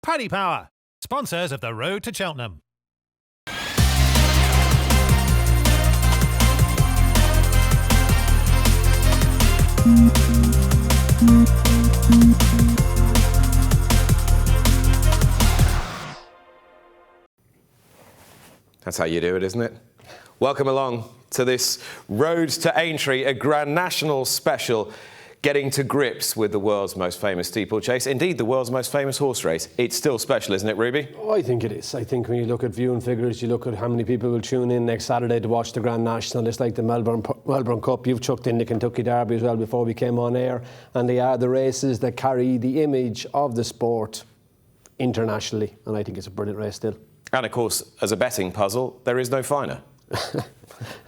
Paddy Power, sponsors of the Road to Cheltenham. That's how you do it, isn't it? Welcome along to this Road to Aintree, a Grand National special, getting to grips with the world's most famous steeplechase, indeed the world's most famous horse race. It's still special, isn't it, Ruby? Oh, I think it is. I think when you look at viewing figures, you look at how many people will tune in next Saturday to watch the Grand National. It's like the Melbourne Cup. You've chucked in the Kentucky Derby as well before we came on air. And they are the races that carry the image of the sport internationally. And I think it's a brilliant race still. And of course, as a betting puzzle, there is no finer.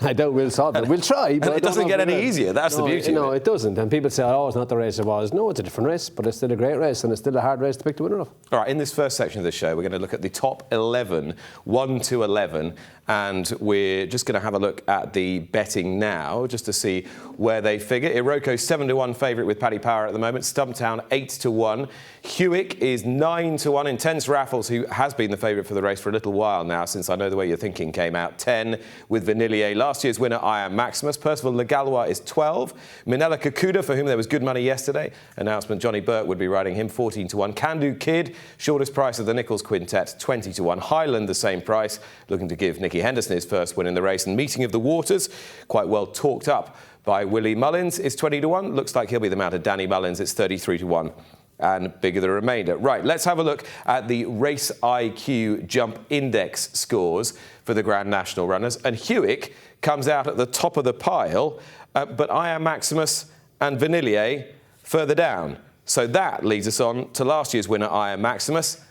I doubt we'll solve it. We'll try. But it doesn't get any easier. That's the beauty of it. No, it doesn't. And people say, oh, it's not the race it was. No, it's a different race, but it's still a great race and it's still a hard race to pick the winner of. All right, in this first section of the show, we're going to look at the top 11, 1 to 11, and we're just going to have a look at the betting now, just to see where they figure. Iroko 7-1 favourite with Paddy Power at the moment. Stumptown 8-1. Hewick is 9-1. Intense Raffles, who has been the favourite for the race for a little while now, since I Know the Way You're Thinking came out, 10 with Vanillier. Last year's winner, I Am Maximus. Perceval Legallois is 12. Minella Cocooner, for whom there was good money yesterday. Announcement Johnny Burke would be riding him, 14-1. Kandoo Kid, shortest price of the Nicholls quintet, 20-1. Hyland, the same price, looking to give Nicky Henderson his first win in the race. And Meeting of the Waters, quite well talked up by Willie Mullins, is 20-1. Looks like he'll be the mount of Danny Mullins. It's 33-1. And bigger the remainder. Right, let's have a look at the Race IQ Jump Index scores for the Grand National runners. And Hewick comes out at the top of the pile, but I Am Maximus and Vanillier further down. So that leads us on to last year's winner, I Am Maximus,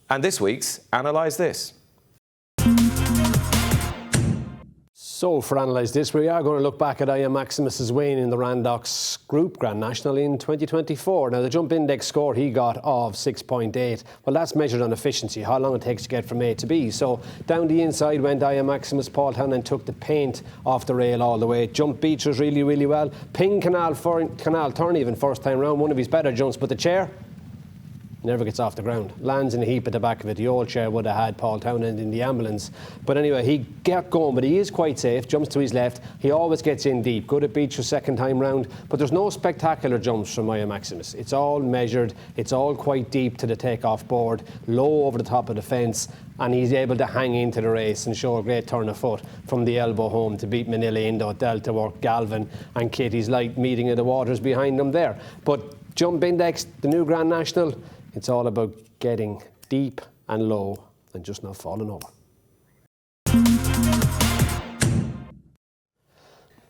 and this week's Analyse This. So, for Analyse This, we are going to look back at I Am Maximus's win in the Randox Group Grand National in 2024. Now, the jump index score he got of 6.8, well, that's measured on efficiency, how long it takes to get from A to B. So, down the inside went I Am Maximus. Paul Townend took the paint off the rail all the way. Jumped Beechers really, really well. Ping Canal Turn even first time round, one of his better jumps, but the chair never gets off the ground. Lands in a heap at the back of it. The old chair would have had Paul Townend in the ambulance. But anyway, he got going, but he is quite safe. Jumps to his left. He always gets in deep. Good at Beecher second time round. But there's no spectacular jumps from I Am Maximus. It's all measured. It's all quite deep to the takeoff board. Low over the top of the fence. And he's able to hang into the race and show a great turn of foot from the elbow home to beat Minella Indo, Delta Work, Galvin and Kitty's Light Meeting of the Waters behind them there. But Jump Index, the new Grand National, it's all about getting deep and low and just not falling over.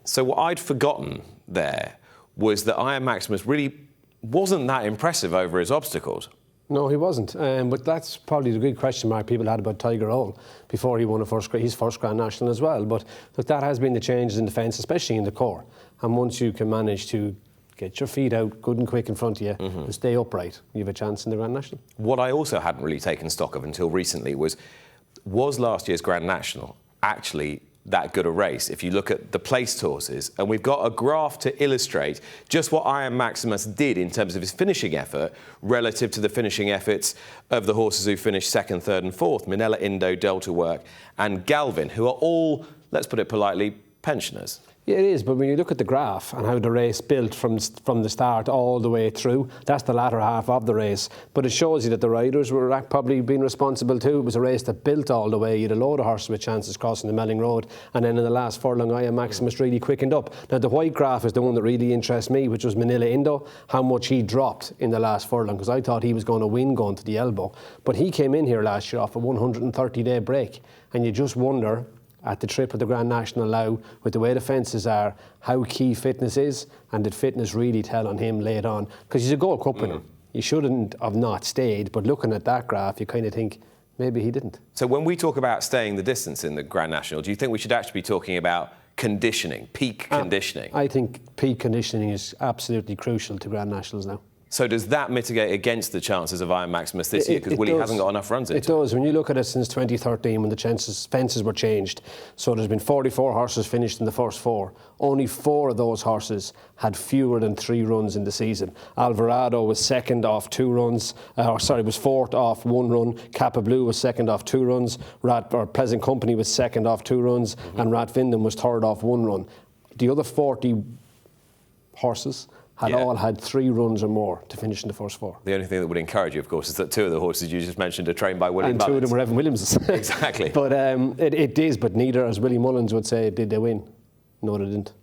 So what I'd forgotten there was that I Am Maximus really wasn't that impressive over his obstacles. No, he wasn't. But that's probably the big question mark people had about Tiger Hole before he won his first Grand National as well. But look, that has been the changes in the fence, especially in the core. And once you can manage to get your feet out good and quick in front of you and stay upright, you have a chance in the Grand National. What I also hadn't really taken stock of until recently was last year's Grand National actually that good a race? If you look at the placed horses, and we've got a graph to illustrate just what I Am Maximus did in terms of his finishing effort relative to the finishing efforts of the horses who finished second, third and fourth, Minella Indo, Delta Work and Galvin, who are all, let's put it politely, pensioners. Yeah, it is, but when you look at the graph and how the race built from the start all the way through, that's the latter half of the race. But it shows you that the riders were probably being responsible too. It was a race that built all the way. You had a load of horses with chances crossing the Melling Road, and then in the last furlong, I Am Maximus really quickened up. Now, the white graph is the one that really interests me, which was Minella Indo, how much he dropped in the last furlong, because I thought he was going to win going to the elbow. But he came in here last year off a 130-day break, and you just wonder, at the trip of the Grand National now, with the way the fences are, how key fitness is, and did fitness really tell on him late on? Because he's a Gold Cup winner. He shouldn't have not stayed, but looking at that graph, you kind of think maybe he didn't. So when we talk about staying the distance in the Grand National, do you think we should actually be talking about conditioning, peak conditioning? I think peak conditioning is absolutely crucial to Grand Nationals now. So does that mitigate against the chances of Iron Maximus this year? Because Willie hasn't got enough runs into it. It does. When you look at it since 2013, when the fences were changed, so there's been 44 horses finished in the first 4. Only 4 of those horses had fewer than 3 runs in the season. Alvarado was second off 2 runs. Was fourth off 1 run. Kappa Blue was second off 2 runs. Pleasant Company was second off 2 runs. And Rathvinden was third off 1 run. The other 40 horses had all had 3 runs or more to finish in the first 4. The only thing that would encourage you, of course, is that 2 of the horses you just mentioned are trained by Willie Mullins. And 2 of them were Evan Williams. Exactly. But it is, but neither, as Willie Mullins would say, did they win. No, they didn't.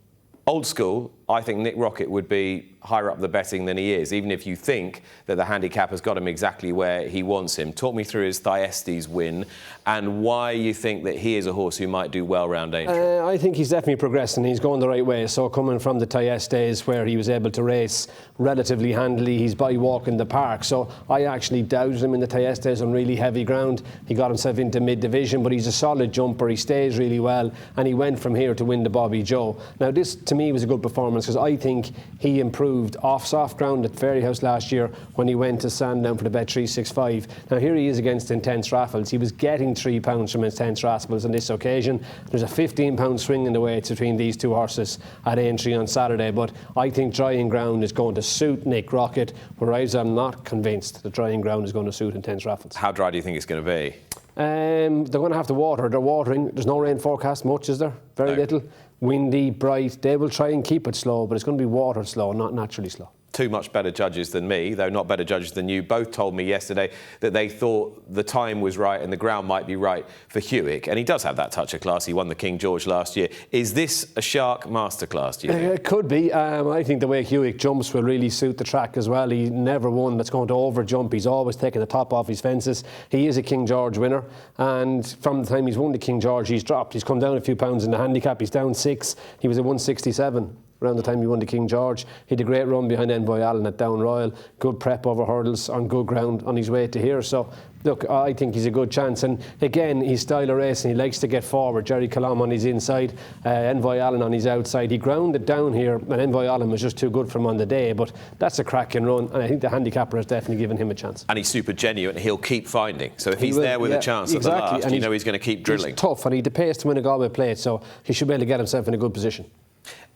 Old school, I think Nick Rockett would be higher up the betting than he is, even if you think that the handicap has got him exactly where he wants him. Talk me through his Thyestes win and why you think that he is a horse who might do well round Aintree. I think he's definitely progressing. He's going the right way. So coming from the Thyestes where he was able to race relatively handily, he's by walking the park. So I actually doubted him in the Thyestes on really heavy ground. He got himself into mid-division, but he's a solid jumper. He stays really well, and he went from here to win the Bobby Joe. Now this, to me, was a good performance because I think he improved off soft ground at Fairyhouse last year when he went to Sandown for the bet 365. Now here he is against Intense Raffles. He was getting £3 from Intense Raffles on this occasion. There's a £15 swing in the weights between these 2 horses at Aintree on Saturday, but I think drying ground is going to suit Nick Rockett, whereas I'm not convinced that drying ground is going to suit Intense Raffles. How dry do you think it's going to be? They're going to have to water. They're watering. There's no rain forecast much, is there? Very little. Windy, bright. They will try and keep it slow, but it's going to be watered slow, not naturally slow. 2 much better judges than me, though not better judges than you, both told me yesterday that they thought the time was right and the ground might be right for Hewick. And he does have that touch of class. He won the King George last year. Is this a Shark masterclass, do you think? It could be. I think the way Hewick jumps will really suit the track as well. He never won that's going to over jump. He's always taking the top off his fences. He is a King George winner. And from the time he's won the King George, he's dropped. He's come down a few pounds in the handicap. He's down 6. He was at 167. Around the time he won the King George. He had a great run behind Envoy Allen at Down Royal. Good prep over hurdles on good ground on his way to here. So, look, I think he's a good chance. And again, his style of racing, he likes to get forward. Jerry Colomb on his inside, Envoy Allen on his outside. He grounded down here, and Envoy Allen was just too good for him on the day. But that's a cracking run, and I think the handicapper has definitely given him a chance. And he's super genuine. He'll keep finding. So if he's there with a chance at the last, and you know he's going to keep drilling. He's tough, and he had the pace to win a Galway plate, so he should be able to get himself in a good position.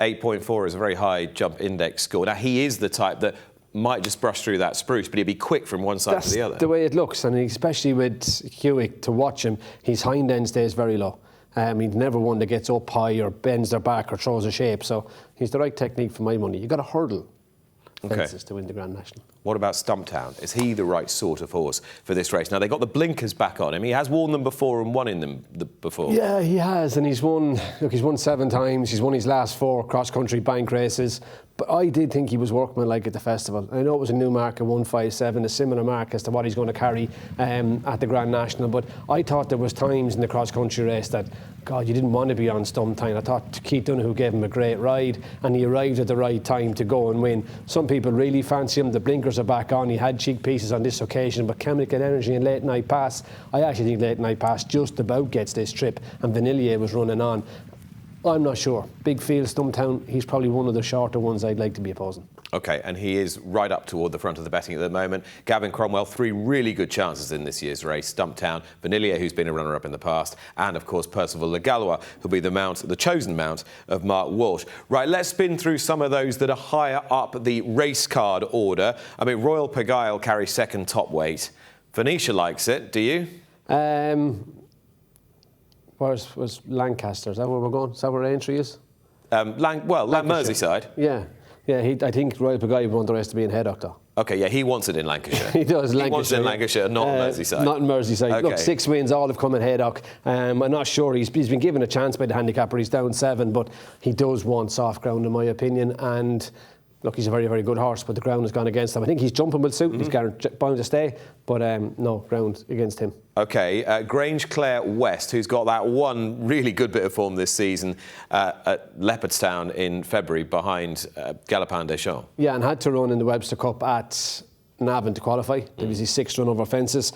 8.4 is a very high jump index score. Now, he is the type that might just brush through that spruce, but he'd be quick from one side to the other. That's the way it looks, and especially with Hewick, to watch him, his hind end stays very low. He's never one that gets up high or bends their back or throws a shape, so he's the right technique for my money. You've got to hurdle fences to win the Grand National. What about Stumptown? Is he the right sort of horse for this race? Now, they got the blinkers back on him. He has worn them before and won in them before. Yeah, he has, and he's won 7 times. He's won his last 4 cross-country bank races. But I did think he was workmanlike at the festival. I know it was a new mark of 157, a similar mark as to what he's going to carry at the Grand National. But I thought there was times in the cross-country race that, God, you didn't want to be on Stumptown. I thought Keith Donoghue gave him a great ride, and he arrived at the right time to go and win. Some people really fancy him. The blinkers are back on. He had cheek pieces on this occasion, but Chemical Energy and Late Night Pass, I actually think Late Night Pass just about gets this trip, and Vanillier was running on. I'm not sure. Big field, Stumptown, he's probably one of the shorter ones I'd like to be opposing. OK, and he is right up toward the front of the betting at the moment. Gavin Cromwell, 3 really good chances in this year's race. Stumptown, Vanillier, who's been a runner-up in the past, and, of course, Perceval Legallois, who'll be the chosen mount of Mark Walsh. Right, let's spin through some of those that are higher up the race card order. I mean, Royal Pagaille carries second top weight. Venetia likes it, do you? Where's Lancaster? Is that where we're going? Is that where Aintree is? Merseyside. Yeah. I think Royal Pagaille would want the race to be in Haddock, though. OK, yeah, he wants it in Lancashire. He does. He wants it in Lancashire, not Merseyside. Not in Merseyside. Okay. Look, 6 wins, all have come in Haddock. I'm not sure. He's been given a chance by the handicapper. He's down 7, but he does want soft ground, in my opinion. And look, he's a very, very good horse, but the ground has gone against him. I think he's jumping will suit. He's bound to stay, but no, ground against him. OK, Grange Clare West, who's got that one really good bit of form this season at Leopardstown in February behind Galopin des Champs. Yeah, and had to run in the Webster Cup at Navan to qualify. It was his 6th run over fences.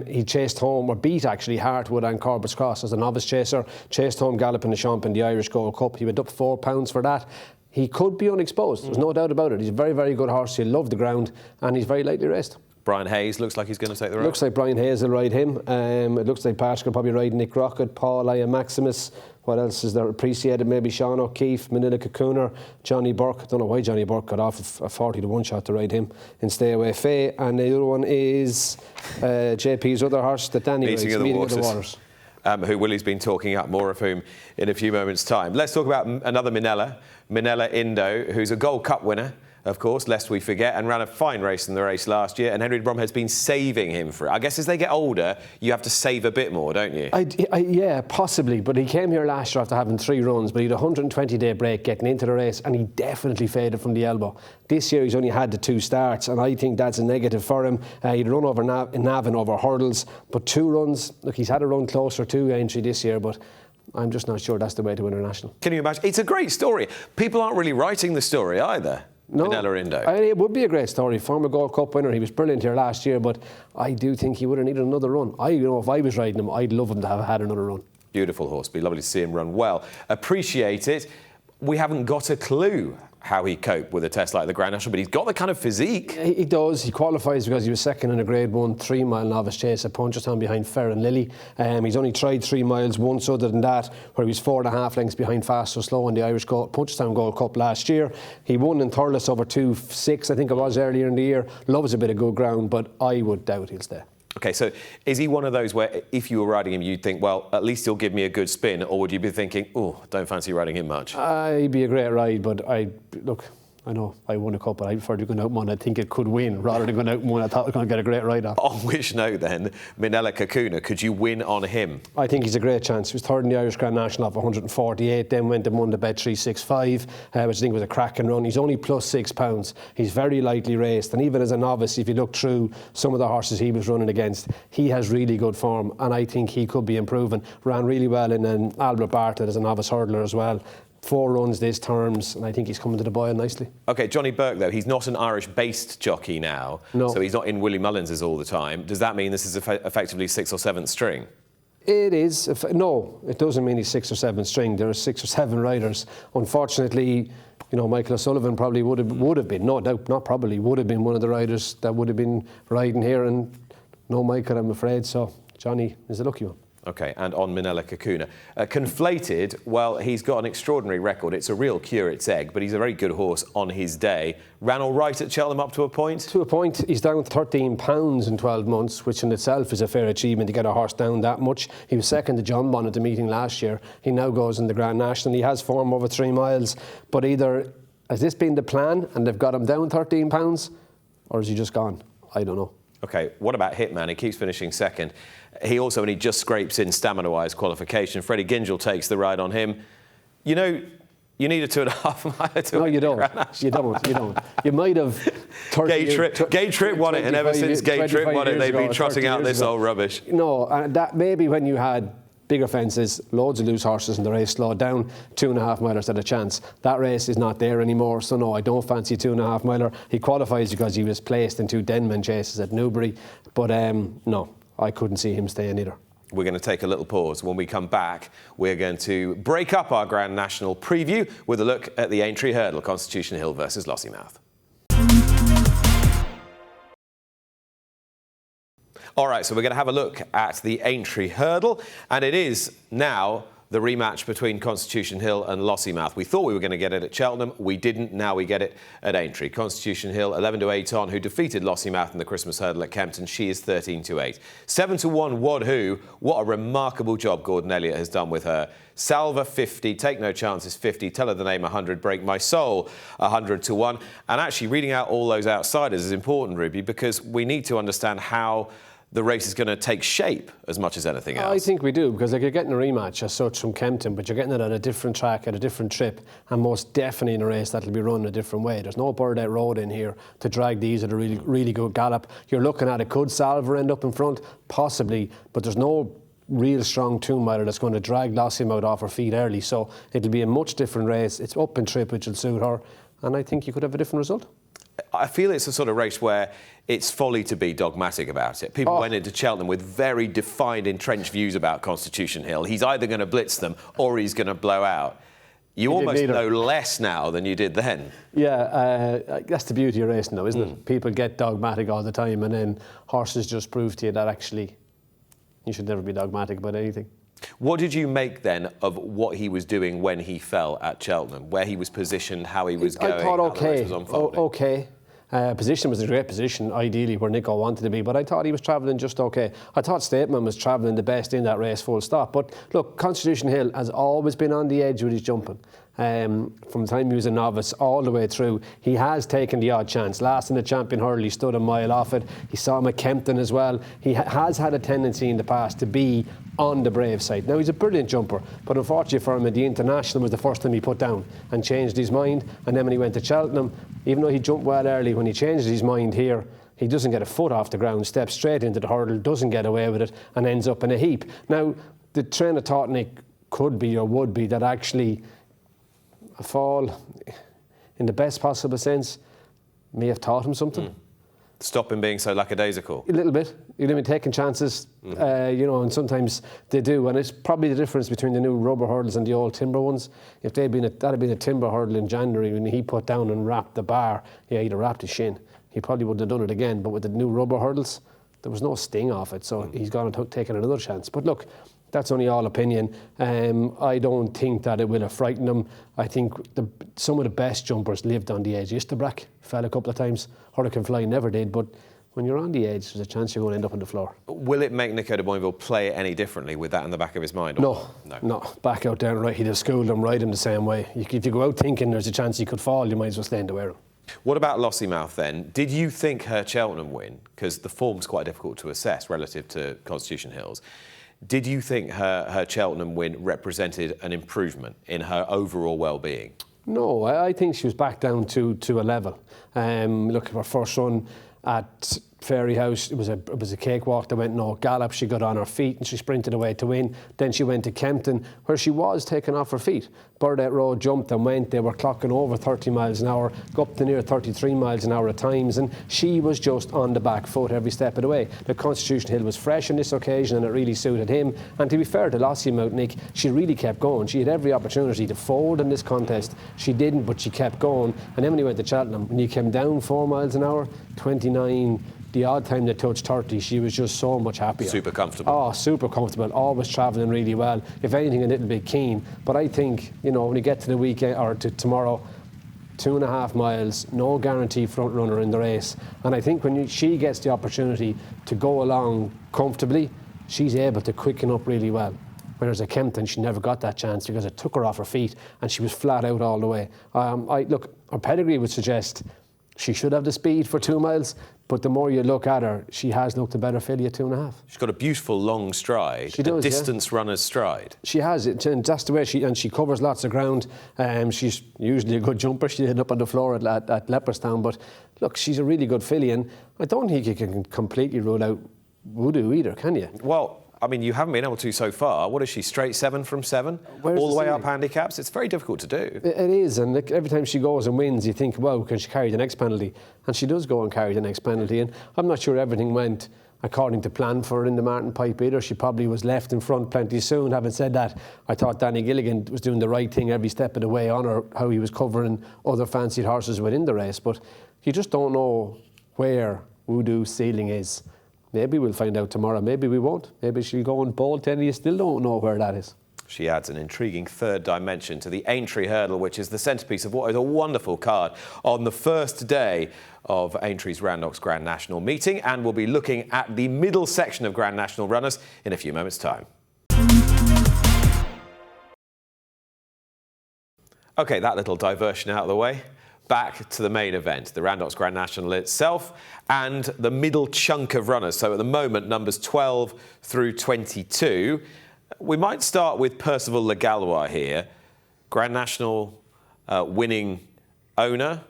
He chased home, or beat actually, Hartwood and Corbett's Cross as a novice chaser. Chased home Galopin des Champs in the Irish Gold Cup. He went up £4 for that. he could be unexposed. There's no doubt about it. He's a very, very good horse. He'll love the ground, and he's very lightly raced. Brian Hayes looks like he's going to take the race. Looks like Brian Hayes will ride him. It looks like Patrick will probably ride Nick Rocket, Paul Aya Maximus. What else is there? Appreciated maybe Sean O'Keefe, Minella Cocooner, Johnny Burke. I don't know why Johnny Burke got off a 40-1 shot to ride him in Stay Away Faye. And the other one is JP's other horse that Danny rides, Meeting of the Waters. Who Willie's been talking up, more of whom in a few moments' time. Let's talk about another Minella Indo, who's a Gold Cup winner, of course, lest we forget, and ran a fine race in the race last year, and Henry de Brom has been saving him for it. I guess as they get older, you have to save a bit more, don't you? Yeah, possibly, but he came here last year after having 3 runs, but he had a 120-day break getting into the race, and he definitely faded from the elbow. This year he's only had the 2 starts, and I think that's a negative for him. He'd run over Navan over hurdles, but 2 runs, look, he's had a run closer to Aintree this year, but I'm just not sure that's the way to win a national. Can you imagine? It's a great story. People aren't really writing the story either. No, Minella Indo. It would be a great story. Former Gold Cup winner. He was brilliant here last year, but I do think he would have needed another run. If I was riding him, I'd love him to have had another run. Beautiful horse. Be lovely to see him run well. Appreciate it. We haven't got a clue how he coped with a test like the Grand National, but he's got the kind of physique. He does. He qualifies because he was second in a Grade 1 3-mile novice chase at Punchestown behind Fair and Lily. He's only tried 3 miles once other than that, where he was 4.5 lengths behind Fast or Slow in the Irish Punchestown Gold Cup last year. He won in Thurles over 2.6, I think it was, earlier in the year. Loves a bit of good ground, but I would doubt he'll stay. OK, so is he one of those where if you were riding him, you'd think, well, at least he'll give me a good spin, or would you be thinking, oh, don't fancy riding him much? He'd be a great ride, but look, I know I won a cup, but I prefer to go out one I think it could win rather than going out one I thought was going to get a great ride off. On which note then, Minella Cocooner, could you win on him? I think he's a great chance. He was third in the Irish Grand National off 148, then went and won the Bet 365, which I think was a cracking run. He's only plus £6. He's very lightly raced, and even as a novice, if you look through some of the horses he was running against, he has really good form, and I think he could be improving. Ran really well in Albert Bartlett as a novice hurdler as well. 4 runs this terms, and I think he's coming to the Bowen nicely. OK, Johnny Burke, though, he's not an Irish-based jockey now, so he's not in Willie Mullins's all the time. Does that mean this is effectively 6th or 7th string? It is. No, it doesn't mean he's 6th or 7th string. There are 6 or 7 riders. Unfortunately, Michael O'Sullivan probably would have been, no doubt, not probably, would have been one of the riders that would have been riding here, and no Michael, I'm afraid, so Johnny is a lucky one. OK, and on Minella Cocooner. Conflated, well, he's got an extraordinary record. It's a real curate's egg, but he's a very good horse on his day. Ran all right at Cheltenham up to a point? To a point. He's down £13 in 12 months, which in itself is a fair achievement to get a horse down that much. He was second to John Bonn at the meeting last year. He now goes in the Grand National. He has form over 3 miles, but either has this been the plan and they've got him down £13, or is he just gone? I don't know. OK, what about Hitman? He keeps finishing second. He also, when he just scrapes in stamina-wise qualification, Freddie Gingell takes the ride on him. You need a 2.5 mile to... No, you don't. You don't. You might have... Gay Trip won it, and ever since Gay Trip won it, they've been trotting out this old rubbish. No, that maybe when you had bigger fences, loads of loose horses and the race slowed down, 2.5 milers had a chance. That race is not there anymore, so no, I don't fancy a 2.5 miler. He qualifies because he was placed in 2 Denman chases at Newbury, but no, I couldn't see him staying either. We're going to take a little pause. When we come back, we're going to break up our Grand National preview with a look at the Aintree Hurdle, Constitution Hill versus Lossiemouth. All right, so we're going to have a look at the Aintree Hurdle, and it is now the rematch between Constitution Hill and Lossiemouth. We thought we were going to get it at Cheltenham. We didn't. Now we get it at Aintree. Constitution Hill, 11-8 on, who defeated Lossiemouth in the Christmas Hurdle at Kempton. She is 13-8. 7-1 Wodhooh. What a remarkable job Gordon Elliott has done with her. Salva, 50. Take No Chances, 50. Tell Her the Name, 100. Break My Soul, 100-1. And actually reading out all those outsiders is important, Ruby, because we need to understand how the race is going to take shape as much as anything else. I think we do, because you're getting a rematch as such from Kempton, but you're getting it at a different track, at a different trip, and most definitely in a race that'll be run a different way. There's no Burdett Road in here to drag these at a really, really good gallop. You're looking at it, could Salva end up in front? Possibly, but there's no real strong 2-miler that's going to drag Lossiemouth off her feet early, so it'll be a much different race. It's up in trip, which will suit her, and I think you could have a different result. I feel it's a sort of race where it's folly to be dogmatic about it. People went into Cheltenham with very defined, entrenched views about Constitution Hill. He's either going to blitz them or he's going to blow out. You almost know less now than you did then. Yeah, that's the beauty of racing now, isn't it? People get dogmatic all the time, and then horses just prove to you that actually you should never be dogmatic about anything. What did you make then of what he was doing when he fell at Cheltenham, where he was positioned, how he was going, I thought how the race was unfolding? Okay. Position was a great position, ideally where Nico wanted to be, but I thought he was travelling just okay. I thought Stateman was travelling the best in that race, full stop. But look, Constitution Hill has always been on the edge with his jumping. From the time he was a novice all the way through, he has taken the odd chance. Last in the Champion Hurdle, he stood a mile off it. He saw him at Kempton as well. He has had a tendency in the past to be on the brave side. Now, he's a brilliant jumper, but unfortunately for him, the International was the first time he put down and changed his mind. And then when he went to Cheltenham, even though he jumped well early, when he changed his mind here, he doesn't get a foot off the ground, steps straight into the hurdle, doesn't get away with it, and ends up in a heap. Now, the trainer thought Nick could be or would be that actually a fall, in the best possible sense, may have taught him something. Stop him being so lackadaisical. A little bit. You'd have been taking chances, and sometimes they do. And it's probably the difference between the new rubber hurdles and the old timber ones. If that had been a timber hurdle in January when he put down and wrapped the bar, he'd have wrapped his shin. He probably wouldn't have done it again. But with the new rubber hurdles, there was no sting off it. So he's gone and taken another chance. But look, that's only all opinion. I don't think that it will have frightened him. I think some of the best jumpers lived on the edge. Istabrack fell a couple of times. Hurricane Fly never did, but when you're on the edge, there's a chance you're going to end up on the floor. Will it make Nico de Boinville play it any differently with that in the back of his mind? No. Back out there and right, he'd have schooled him, ride him the same way. If you go out thinking there's a chance he could fall, you might as well stay in the wear him. What about Lossiemouth then? Did you think her Cheltenham win, because the form's quite difficult to assess relative to Constitution Hills, did you think her Cheltenham win represented an improvement in her overall well-being? No, I think she was back down to a level. Look, her first run at Fairyhouse, it was a cakewalk. There went no gallop. She got on her feet and she sprinted away to win. Then she went to Kempton, where she was taken off her feet. Burdett Road jumped and went. They were clocking over 30 miles an hour, go up to near 33 miles an hour at times, and she was just on the back foot every step of the way. The Constitution Hill was fresh on this occasion and it really suited him. And to be fair to Lossiemouth, Nick, she really kept going. She had every opportunity to fold in this contest. She didn't, but she kept going. And then when he went to Cheltenham, when he came down 4 miles an hour, 29, the odd time they touched 30, she was just so much happier. Super comfortable. Oh, super comfortable. Always travelling really well. If anything, a little bit keen. But I think, when you get to the weekend or to tomorrow, 2.5 miles, no guarantee front runner in the race. And I think when she gets the opportunity to go along comfortably, she's able to quicken up really well. Whereas at Kempton, she never got that chance because it took her off her feet and she was flat out all the way. Look, her pedigree would suggest she should have the speed for 2 miles, but the more you look at her, she has looked a better filly at 2.5. She's got a beautiful long stride. She does, distance runner's stride. She has it, and that's the way she covers lots of ground. She's usually a good jumper. She ended up on the floor at Leopardstown, but look, she's a really good filly, and I don't think you can completely rule out Wodhooh either, can you? Well, I mean, you haven't been able to so far. What is she, straight 7 from 7? All the way up handicaps? It's very difficult to do. It is, and every time she goes and wins, you think, well, can she carry the next penalty? And she does go and carry the next penalty, and I'm not sure everything went according to plan for her in the Martin Pipe either. She probably was left in front plenty soon. Having said that, I thought Danny Gilligan was doing the right thing every step of the way on her, how he was covering other fancied horses within the race, but you just don't know where Wodhooh's ceiling is. Maybe we'll find out tomorrow. Maybe we won't. Maybe she'll go and bowl 10 and you still don't know where that is. She adds an intriguing third dimension to the Aintree Hurdle, which is the centrepiece of what is a wonderful card on the first day of Aintree's Randox Grand National meeting. And we'll be looking at the middle section of Grand National runners in a few moments' time. OK, that little diversion out of the way. Back to the main event, the Randox Grand National itself, and the middle chunk of runners. So at the moment, numbers 12 through 22. We might start with Perceval Legallois here. Grand National winning owner,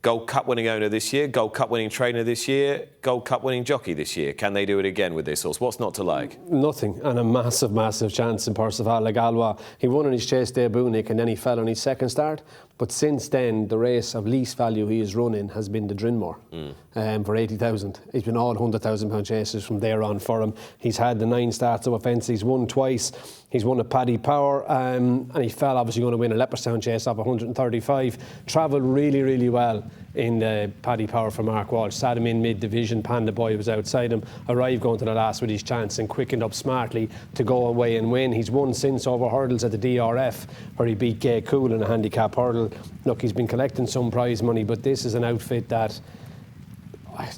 Gold Cup winning owner this year, Gold Cup winning trainer this year, Gold Cup winning jockey this year. Can they do it again with this horse? What's not to like? Nothing, and a massive, massive chance in Perceval Legallois. He won on his chase debut, Nick, and then he fell on his second start. But since then, the race of least value he has run in has been the Drinmore for 80,000. It's been all £100,000 chases from there on for him. He's had the 9 starts of offence. He's won twice. He's won at Paddy Power, and he fell obviously going to win a Leopardstown chase off 135. Travelled really, really well in the Paddy Power for Mark Walsh. Sat him in mid-division. Panda Boy was outside him. Arrived going to the last with his chance and quickened up smartly to go away and win. He's won since over hurdles at the DRF, where he beat Gay Cool in a handicap hurdle. Look, he's been collecting some prize money, but this is an outfit that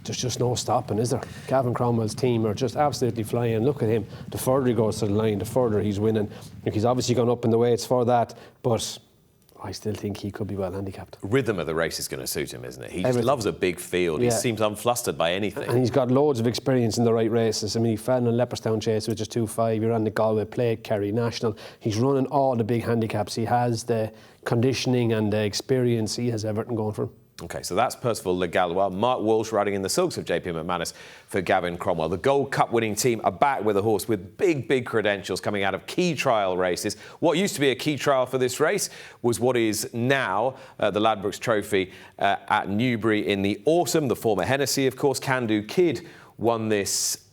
there's just no stopping, is there? Gavin Cromwell's team are just absolutely flying. Look at him. The further he goes to the line, the further he's winning. Look, he's obviously gone up in the weights for that, but I still think he could be well handicapped. Rhythm of the race is going to suit him, isn't it? He just loves a big field. He seems unflustered by anything. And he's got loads of experience in the right races. I mean, he fell in a Leopardstown chase, which is 2.5. He ran the Galway Plate, Kerry National. He's running all the big handicaps. He has the conditioning and the experience. He has everything going for him. OK, so that's Perceval Legallois. Mark Walsh riding in the silks of JP McManus for Gavin Cromwell. The Gold Cup winning team are back with a horse with big, big credentials coming out of key trial races. What used to be a key trial for this race was what is now the Ladbrokes Trophy at Newbury in the autumn. The former Hennessy, of course. Kandoo Kid won this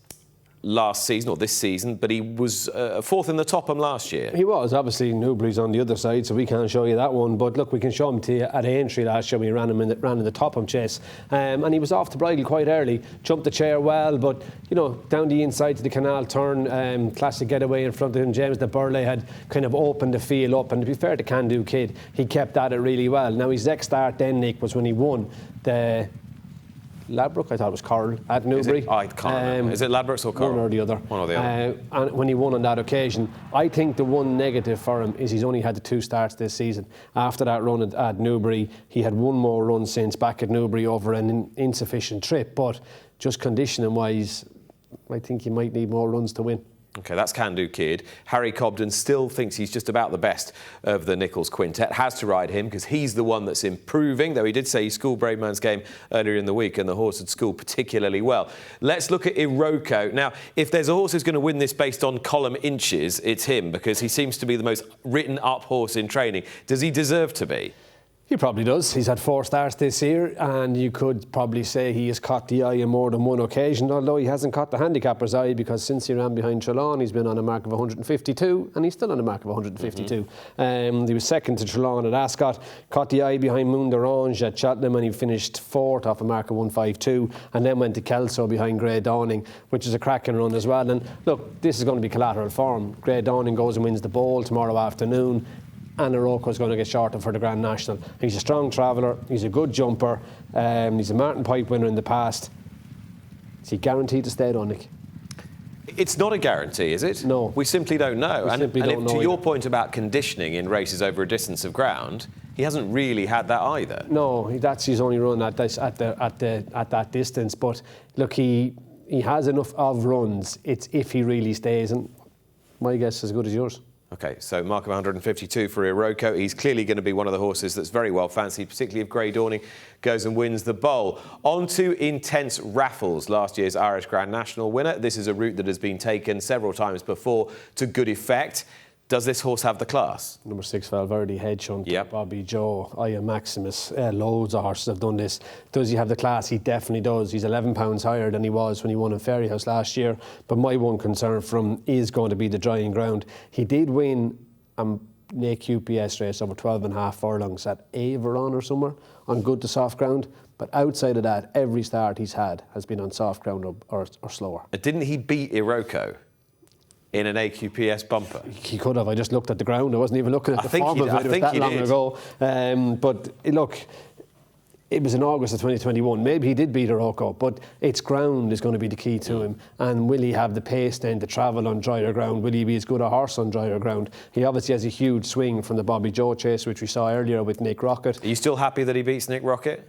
last season, or this season, but he was fourth in the Topham last year. He was. Obviously, Newbury's on the other side, so we can't show you that one. But look, we can show him to you at Aintree last year. We ran him in the Topham chase. And he was off the bridle quite early, jumped the chair well, but, you know, down the inside to the canal turn, classic getaway in front of him. James de Burley had kind of opened the field up. And to be fair to Kandoo Kid, he kept at it really well. Now, his next start then, Nick, was when he won the Ladbrokes, I thought it was Coral at Newbury. I can't remember. Is it Ladbrokes or Coral? One or the other. One or the other. And when he won on that occasion, I think the one negative for him is he's only had the 2 starts this season. After that run at Newbury, he had one more run since back at Newbury over an insufficient trip. But just conditioning-wise, I think he might need more runs to win. OK, that's Kandoo Kid. Harry Cobden still thinks he's just about the best of the Nicholls quintet. Has to ride him because he's the one that's improving, though he did say he schooled Bravemansgame earlier in the week and the horse had schooled particularly well. Let's look at Iroko. Now, if there's a horse who's going to win this based on column inches, it's him, because he seems to be the most written-up horse in training. Does he deserve to be? He probably does. He's had 4 starts this year, and you could probably say he has caught the eye on more than one occasion, although he hasn't caught the handicapper's eye, because since he ran behind Trelawn, he's been on a mark of 152, and he's still on a mark of 152. He was second to Trelawn at Ascot, caught the eye behind Moon d'Orange at Cheltenham, and he finished 4th off a mark of 152, and then went to Kelso behind Grey Dawning, which is a cracking run as well. And look, this is going to be collateral form. Grey Dawning goes and wins the Bowl tomorrow afternoon, and Iroko is going to get shortened for the Grand National. He's a strong traveller, he's a good jumper, he's a Martin Pipe winner in the past. Is he guaranteed to stay on, Nick? It's not a guarantee, is it? No. We simply don't know. And to your point about conditioning in races over a distance of ground, he hasn't really had that either. No, that's his only run at that distance. But look, he has enough of runs. It's if he really stays, and my guess is as good as yours. OK, so mark of 152 for Iroko. He's clearly going to be one of the horses that's very well fancied, particularly if Grey Dawning goes and wins the Bowl. On to Intense Raffles, last year's Irish Grand National winner. This is a route that has been taken several times before to good effect. Does this horse have the class? Number 6, Valverde, Hedgehunt, yep. Bobby Joe, Aya Maximus, loads of horses have done this. Does he have the class? He definitely does. He's 11 pounds higher than he was when he won in Fairyhouse last year. But my one concern from is going to be the drying ground. He did win an AQPS race over 12.5 furlongs at Averon or somewhere on good to soft ground. But outside of that, every start he's had has been on soft ground or slower. Didn't he beat Iroko in an AQPS bumper? He could have. I just looked at the ground. I wasn't even looking at the form of it. It was that long ago. But look, it was in August of 2021. Maybe he did beat Iroko, but its ground is going to be the key to him. And will he have the pace then to travel on drier ground? Will he be as good a horse on drier ground? He obviously has a huge swing from the Bobby Joe chase, which we saw earlier with Nick Rockett. Are you still happy that he beats Nick Rockett?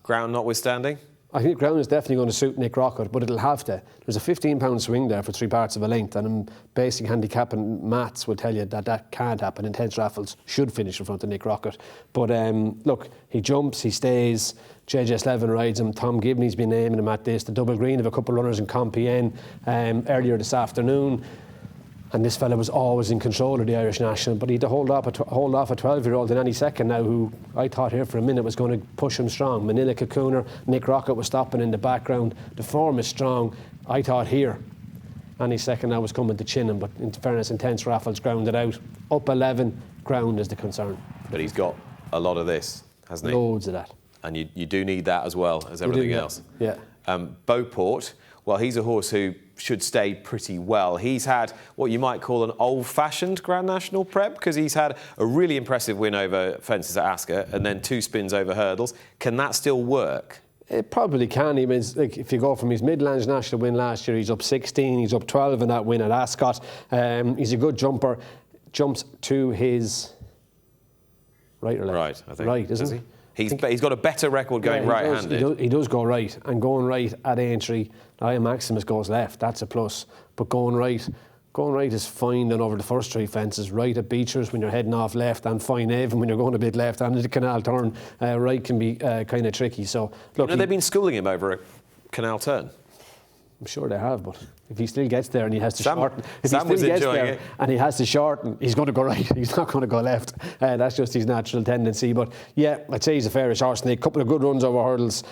Ground notwithstanding? I think ground is definitely going to suit Nick Rockett, but it'll have to. There's a 15-pound swing there for 3 parts of a length, and basic handicapping maths will tell you that that can't happen. Intense Raffles should finish in front of Nick Rockett. But look, he jumps, he stays. JJ Slevin rides him. Tom Gibney's been naming him at this. The double green of a couple of runners in Compien earlier this afternoon. And this fella was always in control of the Irish national, but he had to hold off a 12-year-old in any second now, who I thought here for a minute was going to push him strong. Minella Cocooner, Nick Rockett was stopping in the background. The form is strong. I thought here any second now was coming to chin him, but in fairness, Intense Raffles grounded out. Up 11, ground is the concern. But he's got a lot of this, hasn't he? Loads of that. And you do need that as well as everything else. Yeah. Beauport, well, he's a horse who should stay pretty well. He's had what you might call an old-fashioned Grand National prep, because he's had a really impressive win over fences at Ascot and then 2 spins over hurdles. Can that still work? It probably can. He means, like, if you go from his Midlands National win last year, he's up 16, he's up 12 in that win at Ascot. He's a good jumper. Jumps to his right or left? Right, I think. Right, isn't he? He's got a better record going right-handed. He does go right, and going right at Aintree. Ian Maximus goes left. That's a plus. But going right is fine then over the first 3 fences. Right at Beechers when you're heading off left, and fine even when you're going a bit left, and the canal turn. Right can be kind of tricky. So look, they've been schooling him over a canal turn. I'm sure they have, but if he still gets there and he has to shorten, and he has to shorten, he's going to go right. He's not going to go left. That's just his natural tendency. But yeah, I'd say he's a fairish horse. And a couple of good runs over hurdles,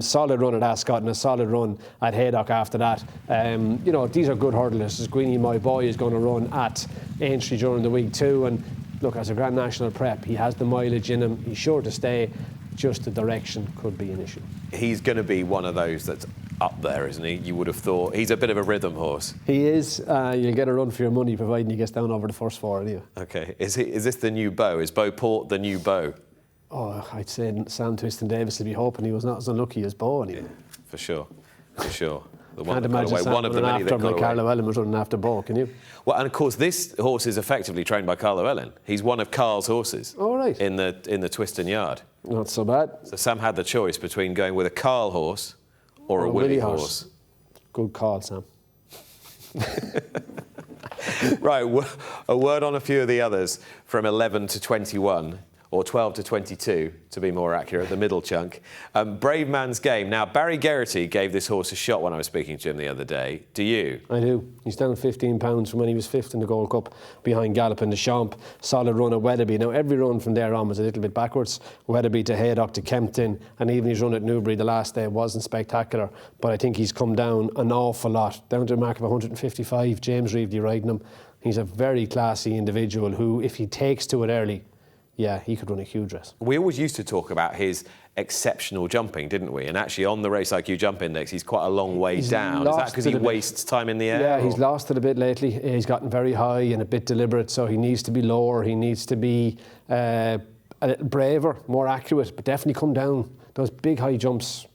solid run at Ascot and a solid run at Haydock after that. These are good hurdlers. Greenie, my boy, is going to run at Aintree during the week too. And look, as a Grand National prep, he has the mileage in him. He's sure to stay. Just the direction could be an issue. He's going to be one of those that's up there, isn't he? You would have thought. He's a bit of a rhythm horse. He is. You'll get a run for your money, providing he gets down over the first 4 anyway. OK. Is this the new Beau? Is Beauport the new Beau? Oh, I'd say Sam Twiston-Davies would be hoping he was not as unlucky as Bowen anyway. Yeah, for sure. For sure. The Can't imagine Sam one of the many that got away. Carlo Ellen was running after Bowen, can you? Well, and of course, this horse is effectively trained by Carlo Ellen. He's one of Carl's horses. Oh, right. In the Twiston yard. Not so bad. So Sam had the choice between going with a Carl horse or a Willie horse. Good call, Sam. Right, a word on a few of the others from 11 to 21. Or 12 to 22, to be more accurate, the middle chunk. Bravemansgame. Now, Barry Geraghty gave this horse a shot when I was speaking to him the other day. Do you? I do. He's down 15 pounds from when he was 5th in the Gold Cup behind Galloping the Champ. Solid run at Wetherby. Now, every run from there on was a little bit backwards. Wetherby to Haydock to Kempton, and even his run at Newbury the last day wasn't spectacular. But I think he's come down an awful lot, down to a mark of 155. James Reevely riding him. He's a very classy individual who, if he takes to it early, yeah, he could run a huge race. We always used to talk about his exceptional jumping, didn't we? And actually on the Race IQ Jump Index, he's quite a long way down. Is that because he wastes time in the air? Yeah, he's lost it a bit lately. He's gotten very high and a bit deliberate, so he needs to be lower. He needs to be a little braver, more accurate, but definitely come down. Those big high jumps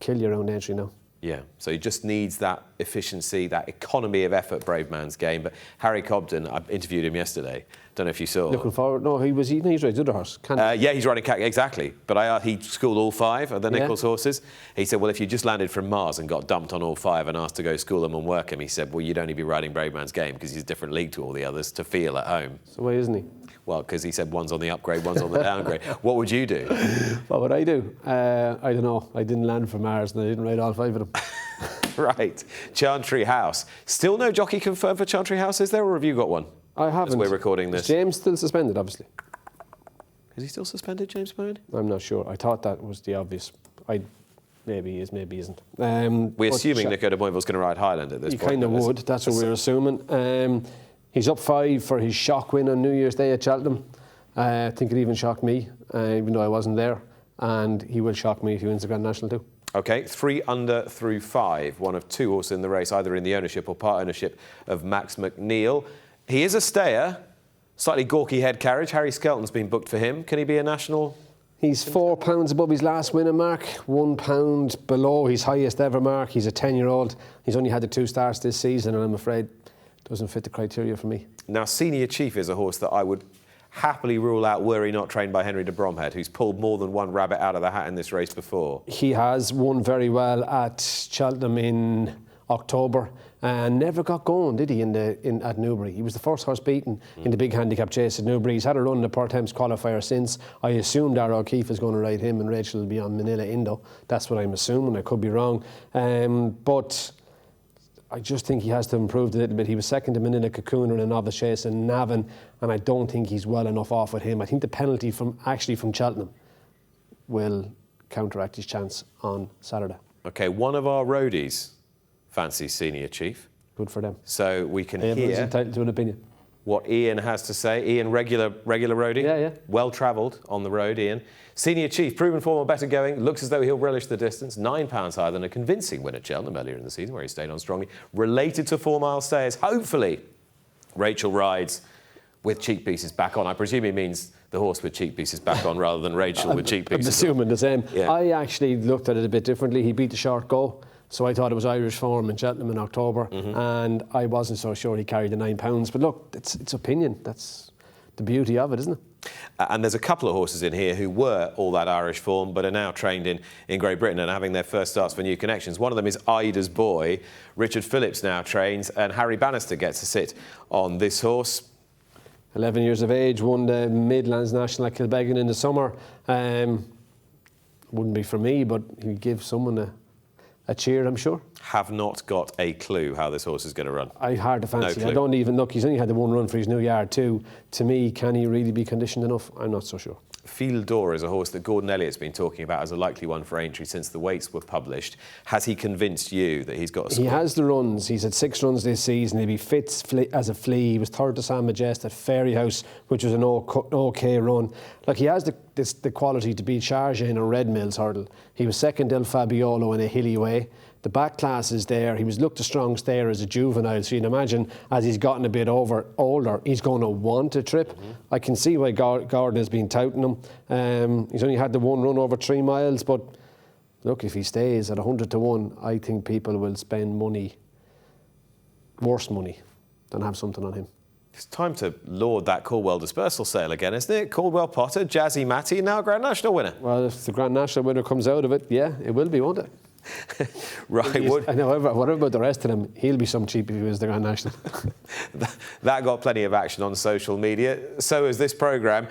kill you around Aintree now. Yeah, so he just needs that efficiency, that economy of effort, Bravemansgame. But Harry Cobden, I interviewed him yesterday. Don't know if you saw. Looking forward. No, he's riding the other horse. Yeah, he's riding exactly. But he schooled all 5 of the Nicholls horses. He said, well, if you just landed from Mars and got dumped on all 5 and asked to go school them and work him, he said, well, you'd only be riding Bravemansgame because he's a different league to all the others to feel at home. So why isn't he? Well, because he said one's on the upgrade, one's on the downgrade. What would you do? What would I do? I don't know. I didn't land from Mars and I didn't ride all 5 of them. Right. Chantry House. Still no jockey confirmed for Chantry House, is there, or have you got one? I haven't. As we're recording this. Is James still suspended, obviously? Is he still suspended, James Bowen? I'm not sure. I thought that was the obvious. Maybe he is, maybe he isn't. We're assuming Nico de Boinville's going to ride Hyland at this point. He kind of would. That's what we're assuming. He's up 5 for his shock win on New Year's Day at Cheltenham. I think it even shocked me, even though I wasn't there. And he will shock me if he wins the Grand National too. OK, 3 under through 5. One of 2 horses in the race, either in the ownership or part ownership of Max McNeil. He is a stayer. Slightly gawky head carriage. Harry Skelton's been booked for him. Can he be a national? He's 4 pounds above his last winning mark, 1 pound below his highest ever mark. He's a 10-year-old. He's only had the 2 starts this season, and I'm afraid doesn't fit the criteria for me. Now, Senior Chief is a horse that I would happily rule out were he not trained by Henry de Bromhead, who's pulled more than one rabbit out of the hat in this race before. He has won very well at Cheltenham in October and never got going, did he, at Newbury? He was the first horse beaten in the big handicap chase at Newbury. He's had a run in the Perthames qualifier since. I assume Darragh O'Keefe is going to ride him and Rachel will be on Minella Indo. That's what I'm assuming. I could be wrong. But I just think he has to improve a little bit. He was second to Minella Cocooner in a novice chase in Navan, and I don't think he's well enough off with him. I think the penalty from Cheltenham will counteract his chance on Saturday. OK, one of our roadies fancies Senior Chief. Good for them. So we can Everyone's hear entitled to an opinion. What Ian has to say. Ian, regular roadie? Yeah. Well travelled on the road, Ian. Senior Chief, proven form or better going, looks as though he'll relish the distance. £9 higher than a convincing win at Cheltenham earlier in the season, where he stayed on strongly. Related to 4 mile stayers. Hopefully, Rachel rides with cheek pieces back on. I presume he means the horse with cheek pieces back on rather than Rachel with cheek pieces. I'm assuming the same. Yeah. I actually looked at it a bit differently. He beat the short go, so I thought it was Irish form in Cheltenham in October, and I wasn't so sure he carried the £9. But look, it's opinion. That's the beauty of it, isn't it? And there's a couple of horses in here who were all that Irish form but are now trained in Great Britain and having their first starts for new connections. One of them is Ida's Boy. Richard Phillips now trains, and Harry Bannister gets to sit on this horse. 11 years of age, won the Midlands National at Kilbeggan in the summer. Wouldn't be for me, but he'd give someone a cheer, I'm sure. Have not got a clue how this horse is going to run. Hard to fancy. No I don't even look. He's only had the one run for his new yard too. To me, can he really be conditioned enough? I'm not so sure. Field Dor is a horse that Gordon Elliott's been talking about as a likely one for Aintree since the weights were published. Has he convinced you that he's got a score? He has the runs. He's had 6 runs this season. He'll be fit as a flea. He was third to San Majest at Fairyhouse, which was an OK run. Like, he has the quality to beat Chargé in a Red Mills hurdle. He was second El Fabiolo in a hilly way. The back class is there. He was looked a strong stayer as a juvenile, so you can imagine as he's gotten a bit older, he's going to want a trip. I can see why Gordon has been touting him. He's only had the one run over 3 miles, but look, if he stays at 100 to 1, I think people will spend money, worse money, than have something on him. It's time to laud that Caldwell dispersal sale again, isn't it? Caldwell Potter, Jazzy Matty, now Grand National winner. Well, if the Grand National winner comes out of it, yeah, it will be, won't it? Right. I know, what about the rest of them? He'll be some cheap if he wins the Grand National. That got plenty of action on social media. So is this programme.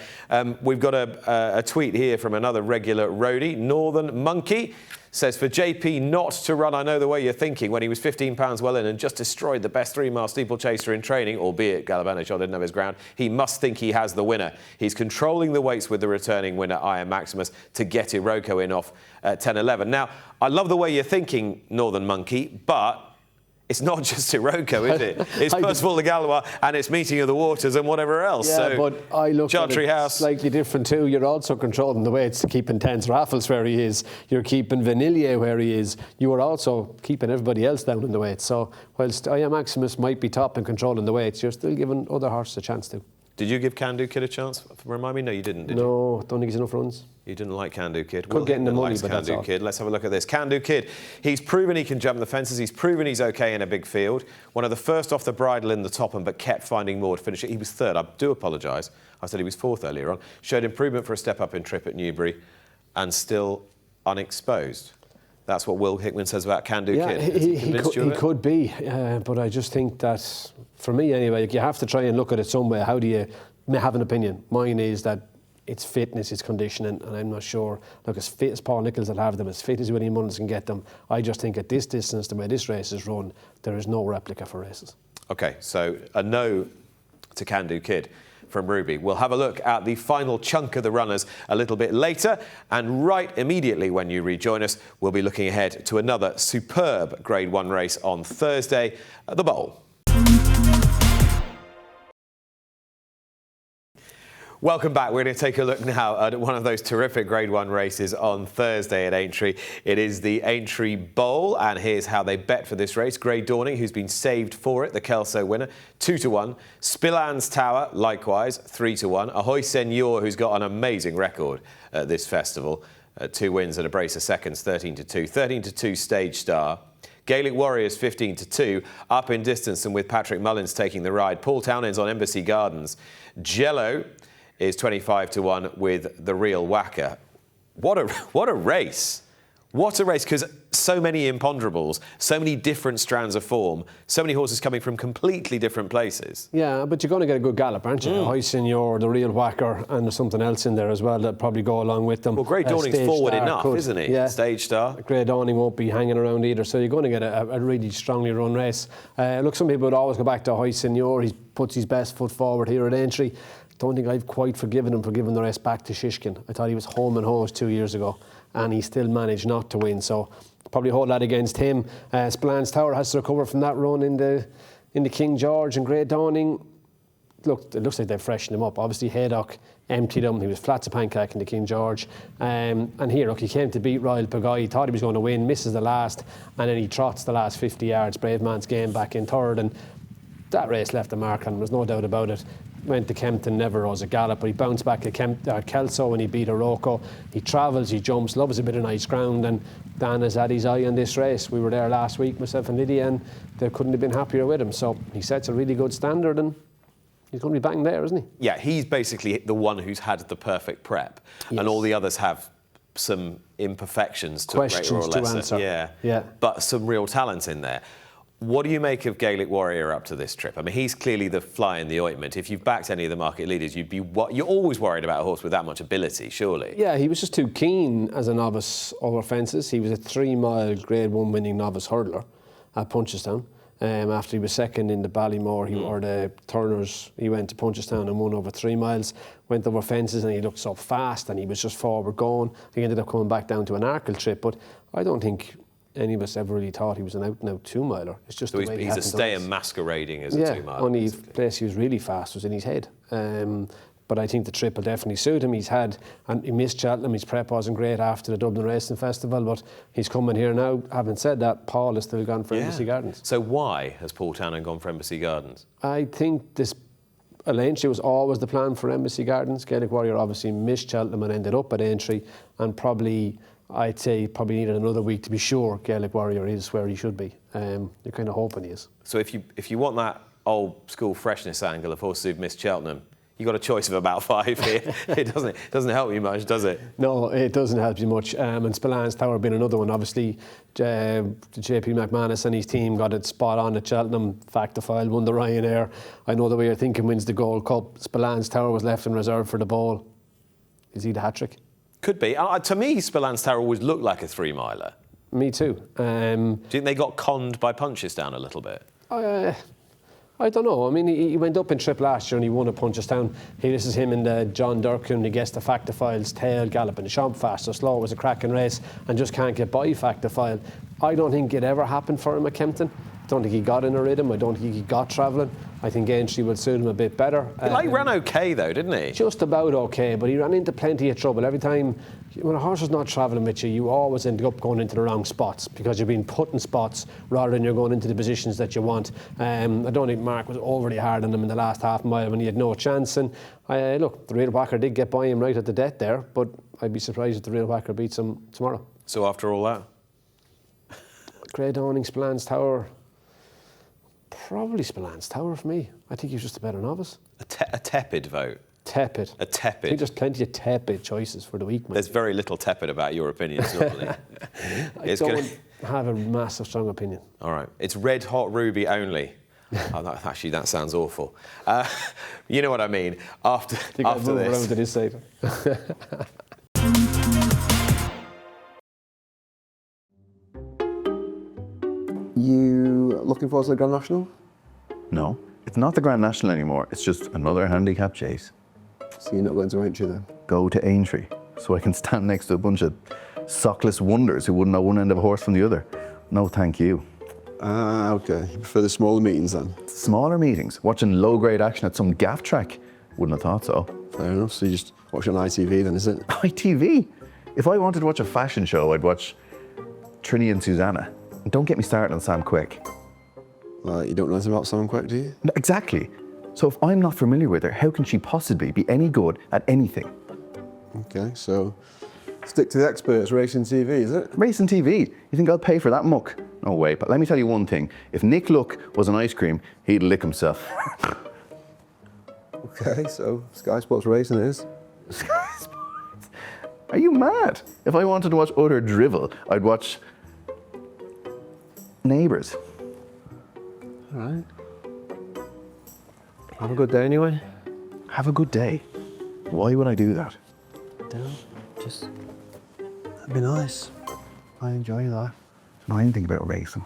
We've got a tweet here from another regular roadie, Northern Monkey. Says, for JP not to run, I know the way you're thinking, when he was £15 well in and just destroyed the best 3 mile steeplechaser in training, albeit Gallivanich didn't have his ground, he must think he has the winner. He's controlling the weights with the returning winner, Iron Maximus, to get Iroko in off 10-11. Now, I love the way you're thinking, Northern Monkey, but it's not just Iroko, is it? It's Perceval Legallois and it's Meeting of the Waters and whatever else. Yeah, so, but I look Chantry at it slightly different too. You're also controlling the weights to keep Intense Raffles where he is. You're keeping Vanillier where he is. You are also keeping everybody else down in the weights. So whilst Iron Maximus might be top and controlling the weights, you're still giving other horses a chance to. Did you give Kandoo Kid a chance? Remind me? No, you didn't, did you? No, don't think he's enough runs. You didn't like Kandoo Kid? Could get in the money, but that's all. Kid. Let's have a look at this. Kandoo Kid, he's proven he can jump the fences. He's proven he's OK in a big field. One of the first off the bridle in the Topham, but kept finding more to finish it. He was third. I do apologise. I said he was fourth earlier on. Showed improvement for a step up in trip at Newbury and still unexposed. That's what Will Hickman says about Kandoo Kid. He could be, but I just think that, for me anyway, you have to try and look at it some way. How do you have an opinion? Mine is that it's fitness, it's conditioning, and I'm not sure. Look, as fit as Paul Nicholls will have them, as fit as William Mullins can get them, I just think at this distance, the way this race is run, there is no replica for races. OK, so a no to Kandoo Kid from Ruby. We'll have a look at the final chunk of the runners a little bit later, and right immediately when you rejoin us, we'll be looking ahead to another superb Grade 1 race on Thursday at the Bowl. Welcome back. We're going to take a look now at one of those terrific Grade 1 races on Thursday at Aintree. It is the Aintree Bowl, and here's how they bet for this race. Grey Dawning, who's been saved for it, the Kelso winner, 2-1. Spillan's Tower, likewise, 3-1. Ahoy Senor, who's got an amazing record at this festival, 2 wins and a brace of seconds, 13-2. 13-2 Stage Star. Gaelic Warriors 15-2, up in distance and with Patrick Mullins taking the ride. Paul Townend's on Embassy Gardens. Jello is 25-1 with the Real Whacker. What a race. What a race, because so many imponderables, so many different strands of form, so many horses coming from completely different places. Yeah, but you're going to get a good gallop, aren't you? High Senior, the Real Whacker, and there's something else in there as well that probably go along with them. Well, Grey Dawning's forward enough, isn't he? Yeah. Stage Star. Grey Dawning won't be hanging around either, so you're going to get a really strongly run race. Look, some people would always go back to High Senior. He puts his best foot forward here at Aintree. Don't think I've quite forgiven him for giving the race back to Shishkin. I thought he was home and hose 2 years ago, and he still managed not to win. So probably hold that against him. Spillane's Tower has to recover from that run in the King George, and Grey Dawning. Look, it looks like they've freshened him up. Obviously, Haydock emptied him. He was flat to pancake in the King George. And here, look, he came to beat Royal Pagaille. He thought he was going to win, misses the last, and then he trots the last 50 yards. Bravemansgame back in third, and that race left a mark on him. There's no doubt about it. Went to Kempton, never rose a gallop, but he bounced back at Kelso when he beat Iroko. He travels, he jumps, loves a bit of nice ground, and Dan has had his eye on this race. We were there last week, myself and Lydia, and they couldn't have been happier with him. So he sets a really good standard, and he's going to be bang there, isn't he? Yeah, he's basically the one who's had the perfect prep, yes. and all the others have some imperfections to questions a greater or lesser. to answer. Yeah, but some real talent in there. What do you make of Gaelic Warrior up to this trip? I mean, he's clearly the fly in the ointment. If you've backed any of the market leaders, you're always worried about a horse with that much ability, surely. Yeah, he was just too keen as a novice over fences. He was a 3-mile Grade 1 winning novice hurdler at Punchestown. After he was second in the Ballymore or the Turners, he went to Punchestown and won over 3 miles. Went over fences and he looked so fast and he was just forward going. He ended up coming back down to an Arkle trip, but I don't think any of us ever really thought he was an out-and-out 2-miler. It's just so the way he's a stay masquerading as a 2-miler. Only place he was really fast was in his head. But I think the trip will definitely suit him. He missed Cheltenham. His prep wasn't great after the Dublin Racing Festival, but he's coming here now. Having said that, Paul has still gone for Embassy Gardens. So why has Paul Townend gone for Embassy Gardens? I think Aintree was always the plan for Embassy Gardens. Gaelic Warrior obviously missed Cheltenham and ended up at Aintree, and I'd say probably needed another week to be sure Gaelic Warrior is where he should be. You're kind of hoping he is. So if you want that old school freshness angle of horses who've missed Cheltenham, you got a choice of about 5 here. It doesn't help you much, does it? No, it doesn't help you much. And Spillane's Tower being another one. Obviously, JP McManus and his team got it spot on at Cheltenham. Factifile won the Ryanair. I know the way you're thinking wins the Gold Cup. Spillane's Tower was left in reserve for the Bowl. Is he the hat-trick? Could be. To me, Spillane's Tower always looked like a 3-miler. Me too. Do you think they got conned by Punchestown a little bit? I don't know. I mean, he went up in trip last year and he won at Punchestown. This is him in the John Durkin. He gets the Factifile's tail galloping the Champ fast or slow. It was a cracking race and just can't get by Factifile. I don't think it ever happened for him at Kempton. I don't think he got in a rhythm. I don't think he got travelling. I think Aintree would suit him a bit better. He ran okay though, didn't he? Just about okay, but he ran into plenty of trouble. Every time, when a horse is not travelling with you, you always end up going into the wrong spots because you're being put in spots rather than you're going into the positions that you want. I don't think Mark was overly hard on him in the last half mile when he had no chance. And look, the Real Whacker did get by him right at the death there, but I'd be surprised if the Real Whacker beats him tomorrow. So after all that? Grey Dawning, Spillane's Tower. Probably Spillane's Tower for me. I think he was just a better novice. A tepid vote? Tepid. A tepid. I think there's plenty of tepid choices for the week, mate. There's very little tepid about your opinions, normally. I don't have a massive strong opinion. All right. It's Red Hot Ruby only. Actually, that sounds awful. You know what I mean. After this. Around to this side. You looking forward to the Grand National? No, it's not the Grand National anymore. It's just another handicap chase. So you're not going to Aintree then? Go to Aintree, so I can stand next to a bunch of sockless wonders who wouldn't know one end of a horse from the other. No, thank you. Okay. You prefer the smaller meetings then? Smaller meetings? Watching low-grade action at some gaff track? Wouldn't have thought so. Fair enough. So you just watch on ITV then, is it? ITV? If I wanted to watch a fashion show, I'd watch Trini and Susanna. And don't get me started on Sam Quick. Well, you don't know anything about Sam Quick, do you? No, exactly. So if I'm not familiar with her, how can she possibly be any good at anything? Okay, so stick to the experts, Racing TV, is it? Racing TV? You think I'll pay for that muck? No way, but let me tell you one thing. If Nick Luck was an ice cream, he'd lick himself. Okay, so Sky Sports Racing is? Sky Sports? Are you mad? If I wanted to watch utter drivel, I'd watch Neighbours. All right. Have a good day anyway. Have a good day. Why would I do that? Just, that'd be nice. I enjoy that. I don't know anything about racing.